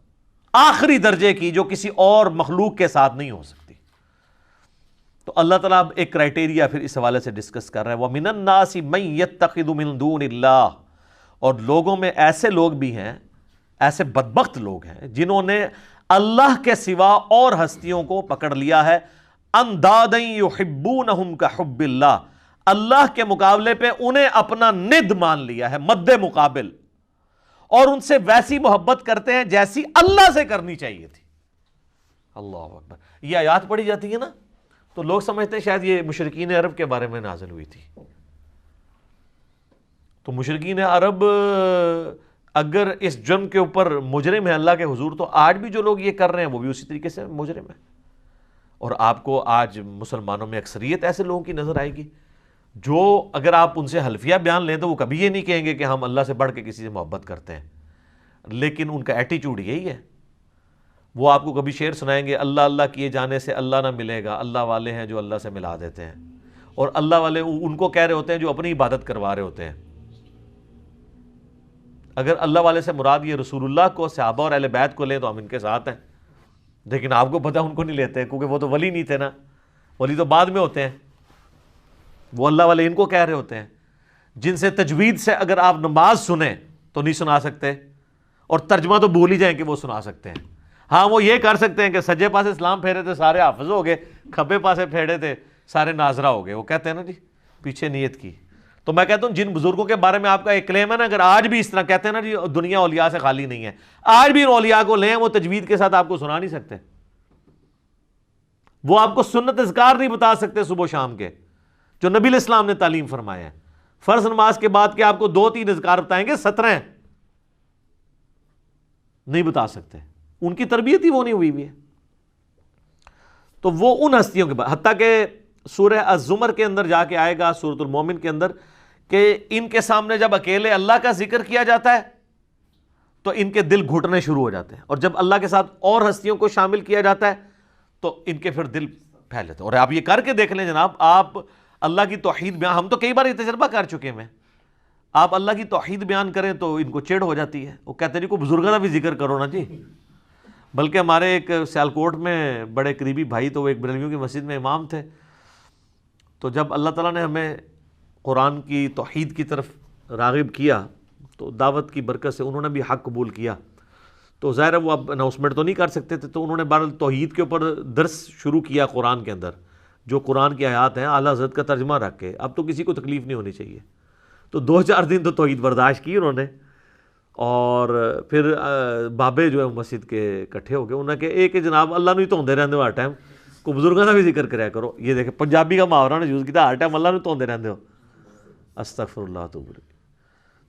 آخری درجے کی، جو کسی اور مخلوق کے ساتھ نہیں ہو سکتی. تو اللہ تعالیٰ اب ایک کرائٹیریا پھر اس حوالے سے ڈسکس کر رہا ہے. وَمِنَ النَّاسِ مَن يَتَّخِذُ مِن دُونِ اللَّهِ، اور لوگوں میں ایسے لوگ بھی ہیں، ایسے بدبخت لوگ ہیں جنہوں نے اللہ کے سوا اور ہستیوں کو پکڑ لیا ہے. اندادً يُحِبُّونَهُمْ كَحُبِّ اللَّهِ، اللہ کے مقابلے پہ انہیں اپنا ند مان لیا ہے، مد مقابل، اور ان سے ویسی محبت کرتے ہیں جیسی اللہ سے کرنی چاہیے تھی. اللہ اکبر. یہ آیات پڑھی جاتی ہے نا تو لوگ سمجھتے ہیں شاید یہ مشرکین عرب کے بارے میں نازل ہوئی تھی. تو مشرکین عرب اگر اس جرم کے اوپر مجرم ہے اللہ کے حضور، تو آج بھی جو لوگ یہ کر رہے ہیں وہ بھی اسی طریقے سے مجرم ہے. اور آپ کو آج مسلمانوں میں اکثریت ایسے لوگوں کی نظر آئے گی جو اگر آپ ان سے حلفیہ بیان لیں تو وہ کبھی یہ نہیں کہیں گے کہ ہم اللہ سے بڑھ کے کسی سے محبت کرتے ہیں، لیکن ان کا ایٹیچیوڈ یہی ہے. وہ آپ کو کبھی شعر سنائیں گے، اللہ اللہ کیے جانے سے اللہ نہ ملے گا، اللہ والے ہیں جو اللہ سے ملا دیتے ہیں. اور اللہ والے ان کو کہہ رہے ہوتے ہیں جو اپنی عبادت کروا رہے ہوتے ہیں. اگر اللہ والے سے مراد یہ رسول اللہ کو، صحابہ اور اہل بیت کو لیں تو ہم ان کے ساتھ ہیں، لیکن آپ کو پتہ ان کو نہیں لیتے کیونکہ وہ تو ولی نہیں تھے نا، ولی تو بعد میں ہوتے ہیں. وہ اللہ والے ان کو کہہ رہے ہوتے ہیں جن سے تجوید سے اگر آپ نماز سنیں تو نہیں سنا سکتے، اور ترجمہ تو بھول ہی جائیں کہ وہ سنا سکتے ہیں. ہاں وہ یہ کر سکتے ہیں کہ سجے پاسے اسلام پھیرے تھے سارے حافظ ہو گئے، کھبے پاسے پھیرے تھے سارے ناظرہ ہو گئے. وہ کہتے ہیں نا جی پیچھے نیت کی. تو میں کہتا ہوں جن بزرگوں کے بارے میں آپ کا ایک کلیم ہے نا، اگر آج بھی اس طرح کہتے ہیں نا جی دنیا اولیاء سے خالی نہیں ہے، آج بھی ان اولیاء کو لیں، وہ تجوید کے ساتھ آپ کو سنا نہیں سکتے. وہ آپ کو سنت اذکار نہیں بتا سکتے صبح و شام کے جو نبی علیہ السلام نے تعلیم فرمایا ہے. فرض نماز کے بعد کے آپ کو 2-3 اذکار بتائیں گے، 17 نہیں بتا سکتے. ان کی تربیت ہی وہ نہیں ہوئی ہے. تو وہ ان ہستیوں کے بعد، حتیٰ کہ سورہ الزمر کے اندر جا کے آئے گا، سورۃ المومن کے اندر، کہ ان کے سامنے جب اکیلے اللہ کا ذکر کیا جاتا ہے تو ان کے دل گھٹنے شروع ہو جاتے ہیں، اور جب اللہ کے ساتھ اور ہستیوں کو شامل کیا جاتا ہے تو ان کے پھر دل پھیل جاتے ہیں. اور آپ یہ کر کے دیکھ لیں جناب، آپ اللہ کی توحید بیان، ہم تو کئی بار یہ تجربہ کر چکے ہیں، آپ اللہ کی توحید بیان کریں تو ان کو چڑ ہو جاتی ہے. وہ کہتے ہیں کو بزرگوں کا بھی ذکر کرو نا جی. بلکہ ہمارے ایک سیالکوٹ میں بڑے قریبی بھائی، تو وہ ایک بریلویوں کی مسجد میں امام تھے. تو جب اللہ تعالیٰ نے ہمیں قرآن کی توحید کی طرف راغب کیا تو دعوت کی برکت سے انہوں نے بھی حق قبول کیا. تو ظاہر ہے وہ اب اناؤنسمنٹ تو نہیں کر سکتے تھے، تو انہوں نے بہرحال توحید کے اوپر درس شروع کیا قرآن کے اندر، جو قرآن کی آیات ہیں اعلیٰ حضرت کا ترجمہ رکھ کے. اب تو کسی کو تکلیف نہیں ہونی چاہیے. تو 2-4 دن تو توحید برداشت کی انہوں نے، اور پھر بابے جو ہے مسجد کے اکٹھے ہو گئے. انہوں نے کہا ایک جناب اللہ نہیں توندے رہندے ہو ہر ٹائم، کو بزرگوں کا بھی ذکر کریا کرو. یہ دیکھیں پنجابی کا محاورہ نے یوز کیا، ہر ٹائم اللہ نہیں توندے رہندے ہو، استغفر اللہ توب.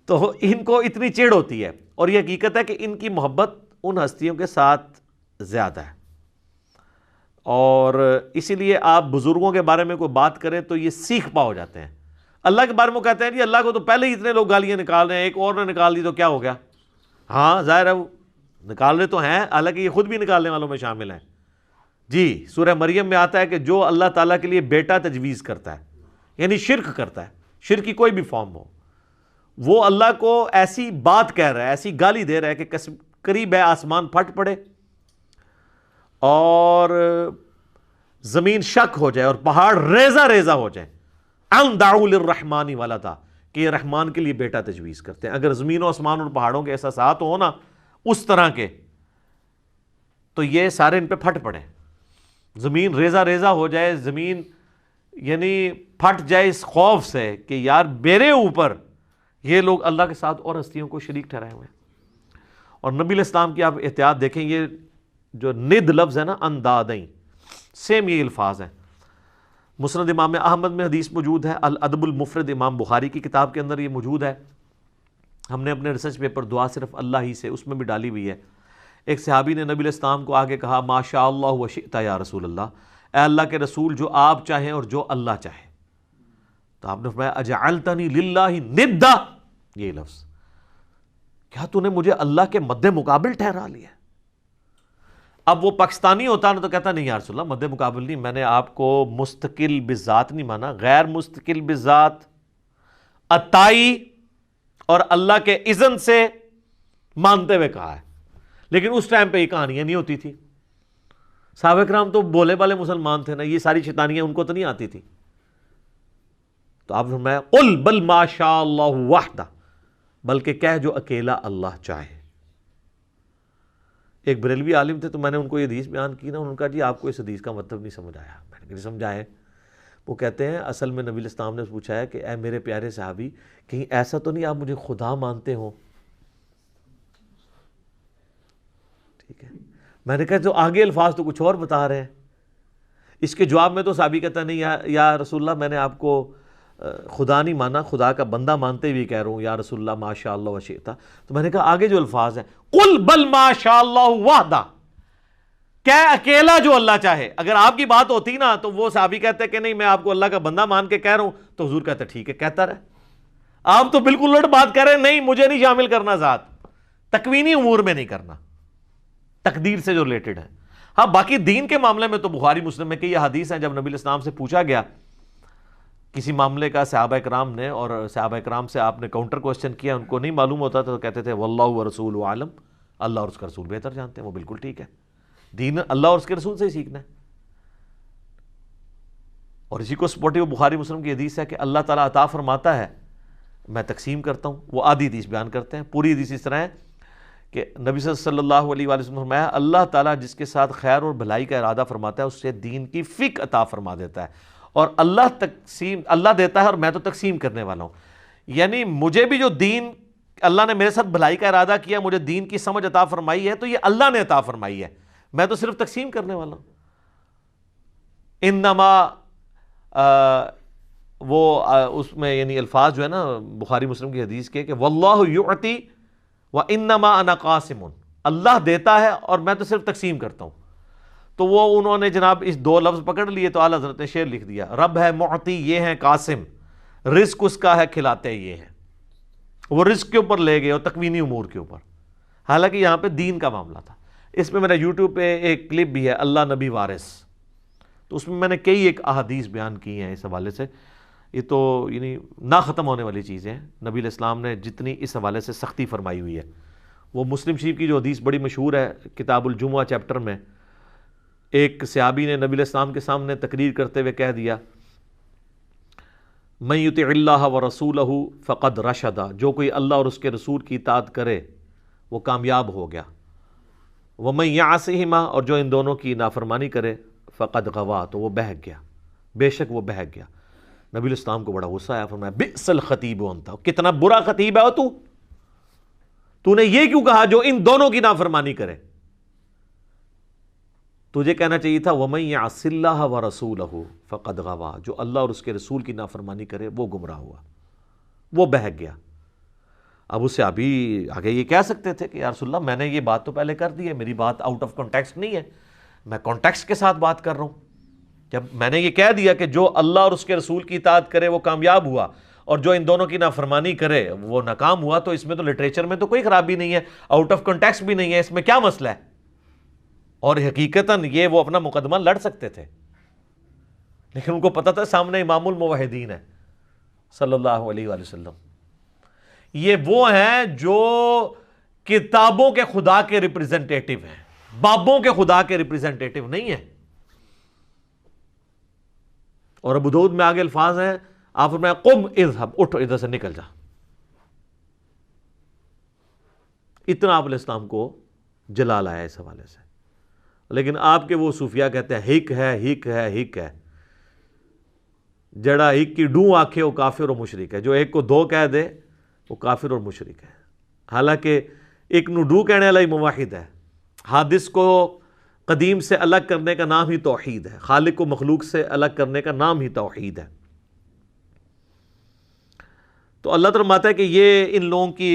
تو ان کو اتنی چڑ ہوتی ہے، اور یہ حقیقت ہے کہ ان کی محبت ان ہستیوں کے ساتھ زیادہ ہے، اور اسی لیے آپ بزرگوں کے بارے میں کوئی بات کریں تو یہ سیکھ پا ہو جاتے ہیں۔ اللہ کے بارے میں کہتے ہیں جی اللہ کو تو پہلے ہی اتنے لوگ گالیاں نکال رہے ہیں، ایک اور نے نکال دی تو کیا ہو گیا؟ ہاں ظاہر ہے وہ نکال رہے تو ہیں، حالانکہ یہ خود بھی نکالنے والوں میں شامل ہیں۔ جی سورہ مریم میں آتا ہے کہ جو اللہ تعالیٰ کے لیے بیٹا تجویز کرتا ہے، یعنی شرک کرتا ہے، شرک کی کوئی بھی فارم ہو، وہ اللہ کو ایسی بات کہہ رہا ہے، ایسی گالی دے رہا ہے کہ قریب ہے آسمان پھٹ پڑے اور زمین شک ہو جائے اور پہاڑ ریزہ ریزہ ہو جائے، ان دعوا للرحمن ولدا، کہ یہ رحمان کے لیے بیٹا تجویز کرتے ہیں۔ اگر زمین و آسمان اور پہاڑوں کے احساسات ہو نا اس طرح کے، تو یہ سارے ان پہ پھٹ پڑے، زمین ریزہ ریزہ ہو جائے، زمین یعنی پھٹ جائے اس خوف سے کہ یار میرے اوپر یہ لوگ اللہ کے ساتھ اور ہستیوں کو شریک ٹھہرائے ہوئے ہیں۔ اور نبی علیہ السلام کی آپ احتیاط دیکھیں، یہ جو ند لفظ ہے نا اندادیں، سیم یہ الفاظ ہیں۔ مسند امام احمد میں حدیث موجود ہے، الادب المفرد امام بخاری کی کتاب کے اندر یہ موجود ہے۔ ہم نے اپنے ریسرچ پیپر دعا صرف اللہ ہی سے، اس میں بھی ڈالی ہوئی ہے۔ ایک صحابی نے نبی علیہ السلام کو آگے کہا ما شاء اللہ و شئت یا رسول اللہ، اے اللہ کے رسول جو آپ چاہیں اور جو اللہ چاہے۔ تو آپ نے فرمایا اجعلتنی للہ ندا، یہ لفظ، کیا تو نے مجھے اللہ کے مد مقابل ٹھہرا لیا؟ اب وہ پاکستانی ہوتا نا تو کہتا نہیں یا رسول اللہ مد مقابل نہیں، میں نے آپ کو مستقل بذات نہیں مانا، غیر مستقل بذات، عطائی اور اللہ کے اذن سے مانتے ہوئے کہا ہے۔ لیکن اس ٹائم پہ یہ کہانیاں نہیں ہوتی تھی، صحابہ کرام تو بولے والے مسلمان تھے نا، یہ ساری شیطانیاں ان کو تو نہیں آتی تھی۔ تو آپ نے فرمایا قل بل ما شاء اللہ وحدہ، بلکہ کہہ جو اکیلا اللہ چاہے۔ ایک بریلوی عالم تھے تو میں نے ان کو یہ حدیث بیان کی نا، انہوں نے کہا جی آپ کو اس حدیث کا مطلب نہیں سمجھ آیا۔ میں نے کہا نہیں سمجھا ہے۔ وہ کہتے ہیں اصل میں نبی علیہ السلام نے پوچھا ہے کہ اے میرے پیارے صحابی، کہیں ایسا تو نہیں آپ مجھے خدا مانتے ہو؟ ٹھیک ہے، میں نے کہا تو آگے الفاظ تو کچھ اور بتا رہے ہیں۔ اس کے جواب میں تو صحابی کہتا نہیں یا رسول اللہ میں نے آپ کو خدا نہیں مانا، خدا کا بندہ مانتے ہوئے کہہ رہا ہوں یا رسول اللہ ما شاء اللہ وشئتا۔ تو میں نے کہا آگے جو الفاظ ہیں قل بل ما شاء اللہ وحدہ، کہ اکیلا جو اللہ چاہے۔ اگر آپ کی بات ہوتی نا تو وہ صحابی کہتے کہ نہیں میں آپ کو اللہ کا بندہ مان کے کہہ رہا ہوں، تو حضور کہتے ٹھیک ہے کہتا رہے۔ آپ تو بالکل الٹ بات کر رہے ہیں، نہیں مجھے نہیں شامل کرنا ذات، تکوینی امور میں نہیں کرنا، تقدیر سے جو ریلیٹڈ ہے۔ ہاں باقی دین کے معاملے میں تو بخاری مسلم میں کئی حدیث ہیں، جب نبی علیہ السلام سے پوچھا گیا کسی معاملے کا صحابہ کرام نے، اور صحابہ کرام سے آپ نے کاؤنٹر کوسچن کیا، ان کو نہیں معلوم ہوتا تو کہتے تھے واللہ ورسولہ عالم، اللہ اور اس کا رسول بہتر جانتے ہیں۔ وہ بالکل ٹھیک ہے، دین اللہ اور اس کے رسول سے ہی سیکھنا ہے۔ اور اسی کو سپورٹیو بخاری مسلم کی حدیث ہے کہ اللہ تعالیٰ عطا فرماتا ہے، میں تقسیم کرتا ہوں۔ وہ آدھی حدیث بیان کرتے ہیں، پوری حدیث اس طرح ہے کہ نبی صلی اللہ علیہ وآلہ وسلم نے فرمایا اللہ تعالیٰ جس کے ساتھ خیر اور بھلائی کا ارادہ فرماتا ہے اس سے دین کی فقہ عطا فرما دیتا ہے، اور اللہ دیتا ہے اور میں تو تقسیم کرنے والا ہوں۔ یعنی مجھے بھی جو دین اللہ نے میرے ساتھ بھلائی کا ارادہ کیا، مجھے دین کی سمجھ عطا فرمائی ہے، تو یہ اللہ نے عطا فرمائی ہے، میں تو صرف تقسیم کرنے والا ہوں۔ انما اس میں یعنی الفاظ جو ہے نا بخاری مسلم کی حدیث کے کہ واللہ یعطی وانما انا قاسم، اللہ دیتا ہے اور میں تو صرف تقسیم کرتا ہوں۔ تو وہ انہوں نے جناب اس دو لفظ پکڑ لیے تو اعلیٰ حضرت نے شعر لکھ دیا، رب ہے معطی یہ ہے قاسم، رزق اس کا ہے کھلاتے یہ ہیں۔ وہ رزق کے اوپر لے گئے اور تکوینی امور کے اوپر، حالانکہ یہاں پہ دین کا معاملہ تھا۔ اس میں میرا یوٹیوب پہ ایک کلپ بھی ہے اللہ نبی وارث، تو اس میں میں نے کئی ایک احادیث بیان کی ہیں اس حوالے سے۔ یہ تو یعنی نہ ختم ہونے والی چیزیں ہیں، نبی علیہ السلام نے جتنی اس حوالے سے سختی فرمائی ہوئی ہے۔ وہ مسلم شریف کی جو حدیث بڑی مشہور ہے کتاب الجمعہ چیپٹر میں، ایک صحابی نے نبی علیہ السلام کے سامنے تقریر کرتے ہوئے کہہ دیا من یطع اللہ ورسولہ فقد رشد، جو کوئی اللہ اور اس کے رسول کی اطاعت کرے وہ کامیاب ہو گیا، ومن یعصہما، اور جو ان دونوں کی نافرمانی کرے فقد غوا، تو وہ بہک گیا، بے شک وہ بہک گیا۔ نبی علیہ السلام کو بڑا غصہ آیا، فرمایا بئس الخطیب انت، کتنا برا خطیب ہے تو نے یہ کیوں کہا جو ان دونوں کی نافرمانی کرے؟ تجھے کہنا چاہیے تھا وَمَن يَعْصِ اللَّهَ وَرَسُولَهُ فَقَدْ غَوَىٰ، جو اللہ اور اس کے رسول کی نافرمانی کرے وہ گمراہ ہوا، وہ بہک گیا۔ اب اس سے ابھی آگے یہ کہہ سکتے تھے کہ یا رسول اللہ میں نے یہ بات تو پہلے کر دی ہے، میری بات آؤٹ آف کانٹیکسٹ نہیں ہے، میں کانٹیکسٹ کے ساتھ بات کر رہا ہوں. جب میں نے یہ کہہ دیا کہ جو اللہ اور اس کے رسول کی اطاعت کرے وہ کامیاب ہوا اور جو ان دونوں کی نافرمانی کرے وہ ناکام ہوا، تو اس میں تو لٹریچر میں تو کوئی خرابی نہیں ہے، آؤٹ آف کانٹیکسٹ بھی نہیں ہے، اس میں کیا مسئلہ ہے؟ اور حقیقتاً یہ وہ اپنا مقدمہ لڑ سکتے تھے، لیکن ان کو پتا تھا سامنے امام الموحدین ہے صلی اللہ علیہ وآلہ وسلم. یہ وہ ہیں جو کتابوں کے خدا کے ریپریزنٹیٹو ہیں، بابوں کے خدا کے ریپریزنٹیٹو نہیں ہیں. اور ابو داؤد میں آگے الفاظ ہیں، آپ فرمایا قم اذهب، اٹھو ادھر سے نکل جا. اتنا آپ علیہ السلام کو جلال آیا اس حوالے سے. لیکن آپ کے وہ صوفیاء کہتے ہیں ہک ہے ہک ہے ہک ہے، جڑا ہک کی ڈوں آکھے وہ کافر و مشرک ہے، جو ایک کو دو کہہ دے وہ کافر اور مشرک ہے. حالانکہ ایک نو ڈو کہنے والا ہی موحد ہے. حادث کو قدیم سے الگ کرنے کا نام ہی توحید ہے، خالق کو مخلوق سے الگ کرنے کا نام ہی توحید ہے. تو اللہ تعالیٰ فرماتا ہے کہ یہ ان لوگوں کی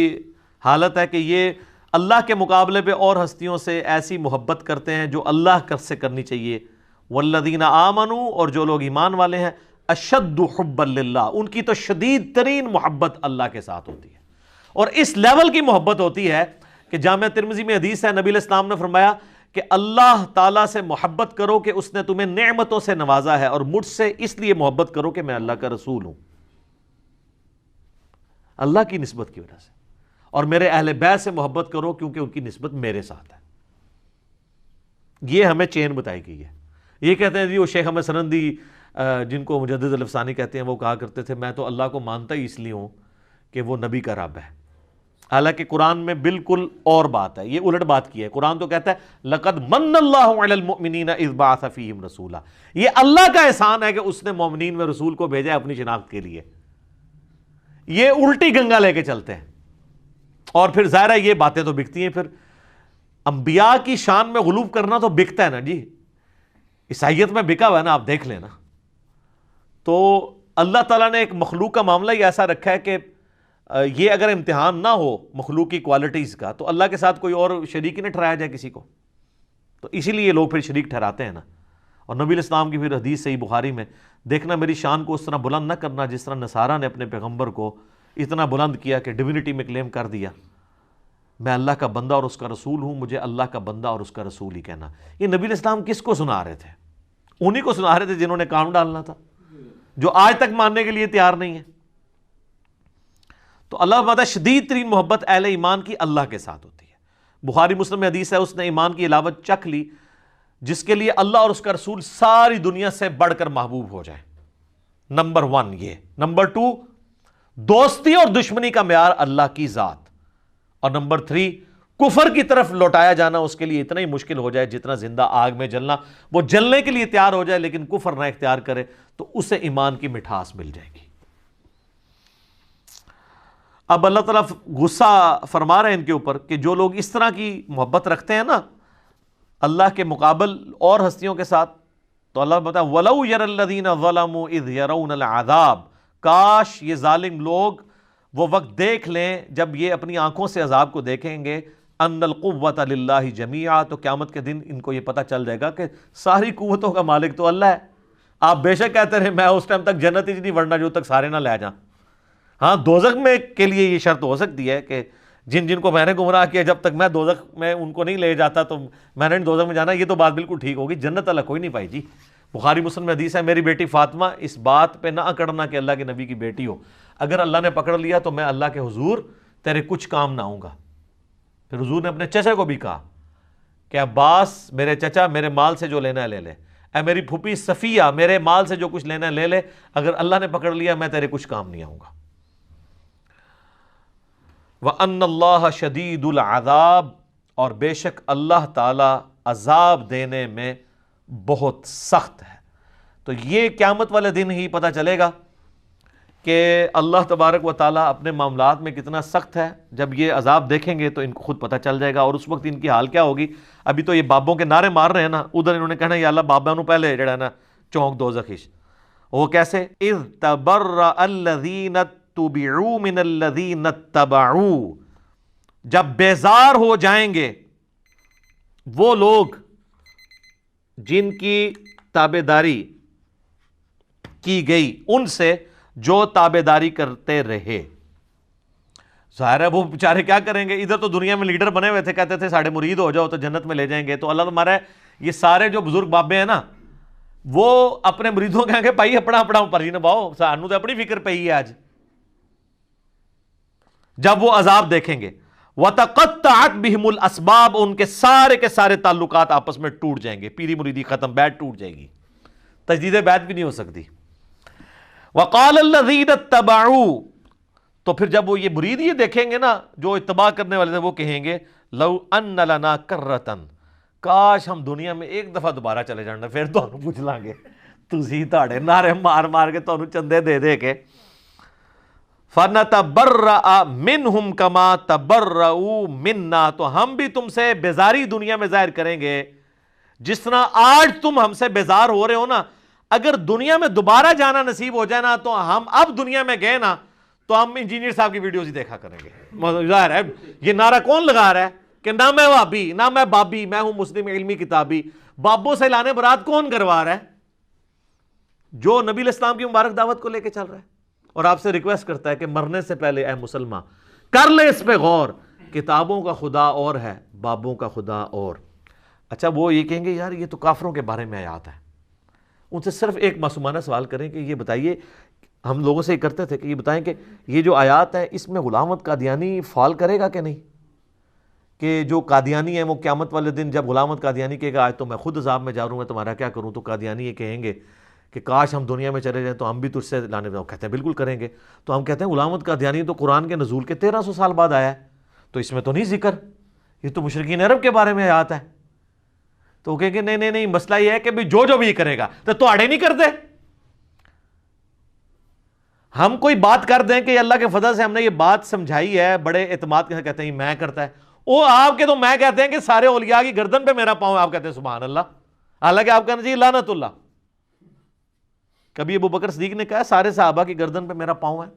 حالت ہے کہ یہ اللہ کے مقابلے پہ اور ہستیوں سے ایسی محبت کرتے ہیں جو اللہ سے کرنی چاہیے. والذین آمنوا، اور جو لوگ ایمان والے ہیں، اشد حبا للہ، ان کی تو شدید ترین محبت اللہ کے ساتھ ہوتی ہے. اور اس لیول کی محبت ہوتی ہے کہ جامعہ ترمذی میں حدیث ہے، نبی علیہ السلام نے فرمایا کہ اللہ تعالیٰ سے محبت کرو کہ اس نے تمہیں نعمتوں سے نوازا ہے، اور مجھ سے اس لیے محبت کرو کہ میں اللہ کا رسول ہوں، اللہ کی نسبت کی وجہ سے. اور میرے اہل بیت سے محبت کرو کیونکہ ان کی نسبت میرے ساتھ ہے. یہ ہمیں چین بتائی گئی ہے. یہ کہتے ہیں جی وہ شیخ احمد سرندی جن کو مجدد الافسانی کہتے ہیں، وہ کہا کرتے تھے میں تو اللہ کو مانتا ہی اس لیے ہوں کہ وہ نبی کا رب ہے. حالانکہ قرآن میں بالکل اور بات ہے، یہ الٹ بات کی ہے. قرآن تو کہتا ہے لَقَدْ مَنَّ اللَّهُ عَلَى الْمُؤْمِنِينَ إِذْ بَعَثَ فِيهِمْ رَسُولًا، یہ اللہ کا احسان ہے کہ اس نے مومنین میں رسول کو بھیجا ہے اپنی شناخت کے لیے. یہ الٹی گنگا لے کے چلتے ہیں. اور پھر ظاہر ہے یہ باتیں تو بکتی ہیں. پھر انبیاء کی شان میں غلوب کرنا تو بکتا ہے نا جی. عیسائیت میں بکا ہوا ہے نا، آپ دیکھ لینا. تو اللہ تعالیٰ نے ایک مخلوق کا معاملہ ہی ایسا رکھا ہے کہ یہ اگر امتحان نہ ہو مخلوق کی کوالٹیز کا تو اللہ کے ساتھ کوئی اور شریک نہ ٹھہرایا جائے کسی کو. تو اسی لیے لوگ پھر شریک ٹھہراتے ہیں نا. اور نبی علیہ السلام کی پھر حدیث صحیح بخاری میں دیکھنا، میری شان کو اس طرح بلند نہ کرنا جس طرح نصارہ نے اپنے پیغمبر کو اتنا بلند کیا کہ ڈیوینٹی میں کلیم کر دیا. میں اللہ کا بندہ اور اس کا رسول ہوں، مجھے اللہ کا بندہ اور اس کا رسول ہی کہنا. یہ نبی علیہ السلام کس کو سنا رہے تھے؟ انہی کو سنا رہے تھے جنہوں نے کام ڈالنا تھا، جو آج تک ماننے کے لیے تیار نہیں ہے. تو اللہ بتا شدید ترین محبت اہل ایمان کی اللہ کے ساتھ ہوتی ہے. بخاری مسلم میں حدیث ہے، اس نے ایمان کی علاوت چکھ لی جس کے لیے اللہ اور اس کا رسول ساری دنیا سے بڑھ کر محبوب ہو جائیں. نمبر 1 یہ. نمبر 2 دوستی اور دشمنی کا معیار اللہ کی ذات. اور نمبر 3 کفر کی طرف لوٹایا جانا اس کے لیے اتنا ہی مشکل ہو جائے جتنا زندہ آگ میں جلنا. وہ جلنے کے لیے تیار ہو جائے لیکن کفر نہ اختیار کرے تو اسے ایمان کی مٹھاس مل جائے گی. اب اللہ تعالیٰ غصہ فرما رہے ہیں ان کے اوپر کہ جو لوگ اس طرح کی محبت رکھتے ہیں نا اللہ کے مقابل اور ہستیوں کے ساتھ، تو اللہ بتا وَلَوْ يَرَ الَّذِينَ ظَلَمُوا إِذْ يَرَوْنَ الْعَذَابَ، کاش یہ ظالم لوگ وہ وقت دیکھ لیں جب یہ اپنی آنکھوں سے عذاب کو دیکھیں گے، أَنَّ الْقُوَّةَ لِلَّهِ جَمِيعًا، تو قیامت کے دن ان کو یہ پتہ چل جائے گا کہ ساری قوتوں کا مالک تو اللہ ہے. آپ بے شک کہتے رہے میں اس ٹائم تک جنت ہی نہیں ورنہ جو تک سارے نہ لے جائیں. ہاں دوزخ میں کے لیے یہ شرط ہو سکتی ہے کہ جن کو میں نے گمراہ کیا جب تک میں دوزخ میں ان کو نہیں لے جاتا تو میں نے دوزخ میں جانا. یہ تو بات بالکل ٹھیک ہوگی. جنت اللہ کوئی نہیں پائی جی. بخاری مسلم میں حدیث ہے میری بیٹی فاطمہ اس بات پہ نہ اکڑنا کہ اللہ کے نبی کی بیٹی ہو، اگر اللہ نے پکڑ لیا تو میں اللہ کے حضور تیرے کچھ کام نہ آؤں گا. پھر حضور نے اپنے چچا کو بھی کہا کہ عباس میرے چچا میرے مال سے جو لینا ہے لے لے، اے میری پھوپھی صفیہ میرے مال سے جو کچھ لینا ہے لے لے، اگر اللہ نے پکڑ لیا میں تیرے کچھ کام نہیں آؤں گا. وَأَنَّ اللَّهَ شَدِيدُ الْعَذَابِ، اور بے شک اللہ تعالی عذاب دینے میں بہت سخت ہے. تو یہ قیامت والے دن ہی پتہ چلے گا کہ اللہ تبارک و تعالیٰ اپنے معاملات میں کتنا سخت ہے. جب یہ عذاب دیکھیں گے تو ان کو خود پتہ چل جائے گا، اور اس وقت ان کی حال کیا ہوگی. ابھی تو یہ بابوں کے نعرے مار رہے ہیں نا، ادھر انہوں نے کہنا یا اللہ بابا نو پہلے جڑا ہے نا چونک دوزخ. وہ کیسے؟ اِذْ تَبَرَّأَ الَّذِينَ تُبِعُوا مِنَ الَّذِينَ اتَّبَعُوا، جب بیزار ہو جائیں گے وہ لوگ جن کی تابعداری کی گئی ان سے جو تابعداری کرتے رہے. ظاہر ہے وہ بیچارے کیا کریں گے، ادھر تو دنیا میں لیڈر بنے ہوئے تھے، کہتے تھے ساڑھے مرید ہو جاؤ تو جنت میں لے جائیں گے. تو اللہ تمہارا یہ سارے جو بزرگ بابے ہیں نا، وہ اپنے مریدوں کہیں گے بھائی اپنا اپنا پرچی نبھاؤ، سانو تو اپنی فکر پئی ہے آج. جب وہ عذاب دیکھیں گے وَتَقَطَّعَتْ بِهِمُ الْأَسْبَابُ، ان کے سارے تعلقات آپس میں ٹوٹ جائیں گے، پیری مریدی ختم، بیعت ٹوٹ جائے گی، تجدید بیعت بھی نہیں ہو سکتی. وَقَالَ الَّذِينَ اتَّبَعُوا، تو پھر جب وہ یہ مرید یہ دیکھیں گے نا جو اتباع کرنے والے تھے، وہ کہیں گے لَوْ أَنَّ لَنَا كَرَّةً، کاش ہم دنیا میں ایک دفعہ دوبارہ چلے جانا، پھر تو ہم پوچھ لیں گے تسی تاڑے نعرے مار مار کے تو چندے دے دے کے. فَنَتَبَرَّأَ مِنْهُمْ كَمَا تَبَرَّؤُوا مِنَّا، تو ہم بھی تم سے بیزاری دنیا میں ظاہر کریں گے جس طرح آج تم ہم سے بیزار ہو رہے ہو نا. اگر دنیا میں دوبارہ جانا نصیب ہو جائے نا تو ہم اب دنیا میں گئے نا تو ہم انجینئر صاحب کی ویڈیوز ہی دیکھا کریں گے. ظاہر ہے یہ نعرہ کون لگا رہا ہے کہ نہ میں وہابی نہ میں بابی، میں ہوں مسلم علمی کتابی. بابوں سے لانے برات کون کروا رہا ہے؟ جو نبی علیہ السلام کی مبارک دعوت کو لے کے چل رہا ہے اور آپ سے ریکویسٹ کرتا ہے کہ مرنے سے پہلے اے مسلمان کر لے اس پہ غور، کتابوں کا خدا اور ہے، بابوں کا خدا اور. اچھا وہ یہ کہیں گے یار یہ تو کافروں کے بارے میں آیات ہے. ان سے صرف ایک معصومانہ سوال کریں کہ یہ بتائیے، ہم لوگوں سے یہ کرتے تھے کہ یہ بتائیں کہ یہ جو آیات ہیں اس میں غلام احمد قادیانی فال کرے گا کہ نہیں؟ کہ جو قادیانی ہیں وہ قیامت والے دن جب غلام احمد قادیانی کہے گا آج تو میں خود عذاب میں جا رہا ہوں، میں تمہارا کیا کروں، تو قادیانی یہ کہیں گے کہ کاش ہم دنیا میں چلے جائیں تو ہم بھی تجھ سے لانے میں. کہتے ہیں بالکل کریں گے. تو ہم کہتے ہیں غلام احمد قادیانی تو قرآن کے نزول کے 1300 سال بعد آیا ہے، تو اس میں تو نہیں ذکر، یہ تو مشرکین عرب کے بارے میں آیات ہے. تو وہ کہیں گے نہیں مسئلہ یہ ہے کہ جو بھی کرے گا تو آڑے نہیں کرتے. ہم کوئی بات کر دیں کہ اللہ کے فضل سے ہم نے یہ بات سمجھائی ہے بڑے اعتماد کے ساتھ، کہتے ہیں میں کرتا ہے وہ آپ کے، تو میں کہتے ہیں کہ سارے اولیاء کی گردن پہ میرا پاؤں، آپ کہتے ہیں سبحان اللہ، حالانکہ آپ کہنا چاہیے لعنت اللہ. کبھی ابو بکر صدیق نے کہا سارے صحابہ کی گردن پہ میرا پاؤں ہے؟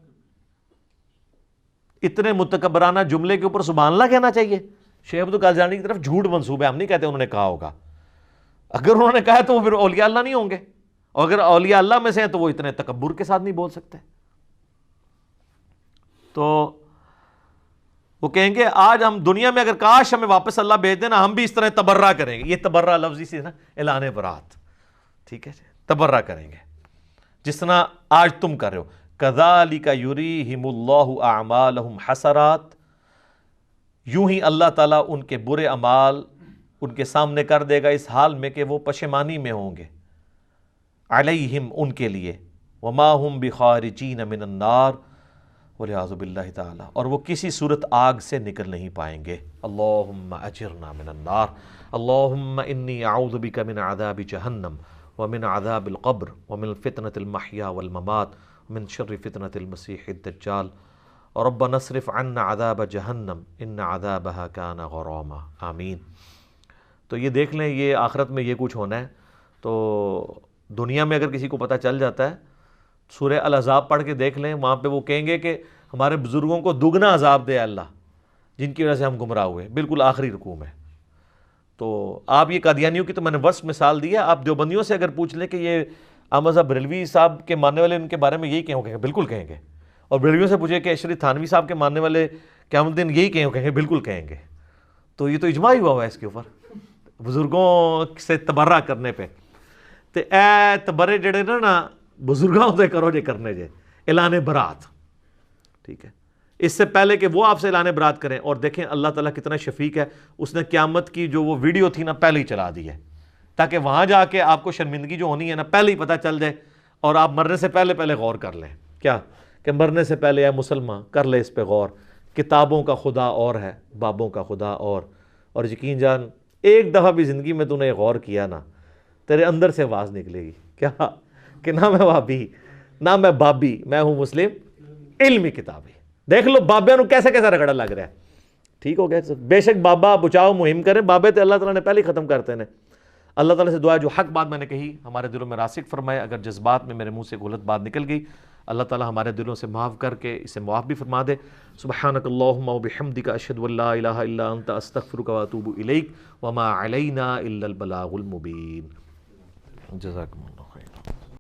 اتنے متکبرانہ جملے کے اوپر سبحان اللہ کہنا چاہیے؟ شیخ عبد القادر جیلانی کی طرف جھوٹ منسوب ہے، ہم نہیں کہتے انہوں نے کہا ہوگا. اگر انہوں نے کہا تو وہ پھر اولیاء اللہ نہیں ہوں گے، اور اگر اولیاء اللہ میں سے ہیں تو وہ اتنے تکبر کے ساتھ نہیں بول سکتے. تو وہ کہیں گے آج ہم دنیا میں اگر کاش ہمیں واپس اللہ بھیج دینا ہم بھی اس طرح تبرہ کریں گے. یہ تبرہ لفظی سے نا اعلان برات، ٹھیک ہے، تبرہ کریں گے جس طرح آج تم کر رہے ہو. کذالک یریہم اللہ اعمالہم حسرات، یوں ہی اللہ تعالیٰ ان کے برے اعمال ان کے سامنے کر دے گا اس حال میں کہ وہ پشیمانی میں ہوں گے. علیہم ان کے لیے، وما ہم بخارجین من النار، والعیاذ باللہ تعالی، اور وہ کسی صورت آگ سے نکل نہیں پائیں گے. اللہم اجرنا من النار، اللہم انی اعوذ بک من عذاب جہنم ومن عذاب القبر ومن فتنة المحیا والممات ومن شر فتنة المسیح الدجال ربنا اصرف عنا عذاب جہنم ان عذابها کان غراما. آمین. تو یہ دیکھ لیں یہ آخرت میں یہ کچھ ہونا ہے. تو دنیا میں اگر کسی کو پتہ چل جاتا ہے سورہ الاحزاب پڑھ کے دیکھ لیں، وہاں پہ وہ کہیں گے کہ ہمارے بزرگوں کو دگنا عذاب دے اللہ جن کی وجہ سے ہم گمراہ ہوئے. بالکل آخری رکوع میں. تو آپ یہ قادیانیوں کی تو میں نے ورس مثال دی ہے، آپ دیوبندیوں سے اگر پوچھ لیں کہ یہ احمد صاحب بریلوی صاحب کے ماننے والے ان کے بارے میں یہی کہیں گے، بالکل کہیں گے. اور بریلویوں سے پوچھے کہ اشری تھانوی صاحب کے ماننے والے قیامت دن یہی کہیں گے، بالکل کہیں گے. تو یہ تو اجماع ہی ہوا ہے اس کے اوپر بزرگوں سے تبرہ کرنے پہ. تو اے تبرے جڑے نا بزرگوں سے کرو جے کرنے جے اعلان برات، ٹھیک ہے، اس سے پہلے کہ وہ آپ سے اعلان برات کریں. اور دیکھیں اللہ تعالیٰ کتنا شفیق ہے، اس نے قیامت کی جو وہ ویڈیو تھی نا پہلے ہی چلا دی ہے تاکہ وہاں جا کے آپ کو شرمندگی جو ہونی ہے نا پہلے ہی پتہ چل جائے اور آپ مرنے سے پہلے غور کر لیں. کیا کہ مرنے سے پہلے اے مسلمان کر لے اس پہ غور، کتابوں کا خدا اور ہے، بابوں کا خدا اور یقین جان ایک دفعہ بھی زندگی میں تو نے غور کیا نا تیرے اندر سے آواز نکلے گی کیا کہ نہ میں وہابی نہ میں بابی، میں ہوں مسلم علمی کتابی. دیکھ لو بابے نو کیسے رگڑا لگ رہا ہے. ٹھیک ہو گیا. بے شک بابا بچاؤ مہم کریں، بابے تے اللہ تعالیٰ نے پہلے ہی ختم کرتے ہیں. اللہ تعالیٰ سے دعا ہے جو حق بات میں نے کہی ہمارے دلوں میں راسخ فرمائے، اگر جذبات میں میرے منہ سے غلط بات نکل گئی اللہ تعالی ہمارے دلوں سے معاف کر کے اسے معاف بھی فرما دے. سبحانک اللہم وبحمدک اشہد ان لا الہ الا انت استغفرک واتوب الیک وما علینا الا البلاغ المبین. جزاکم اللہ.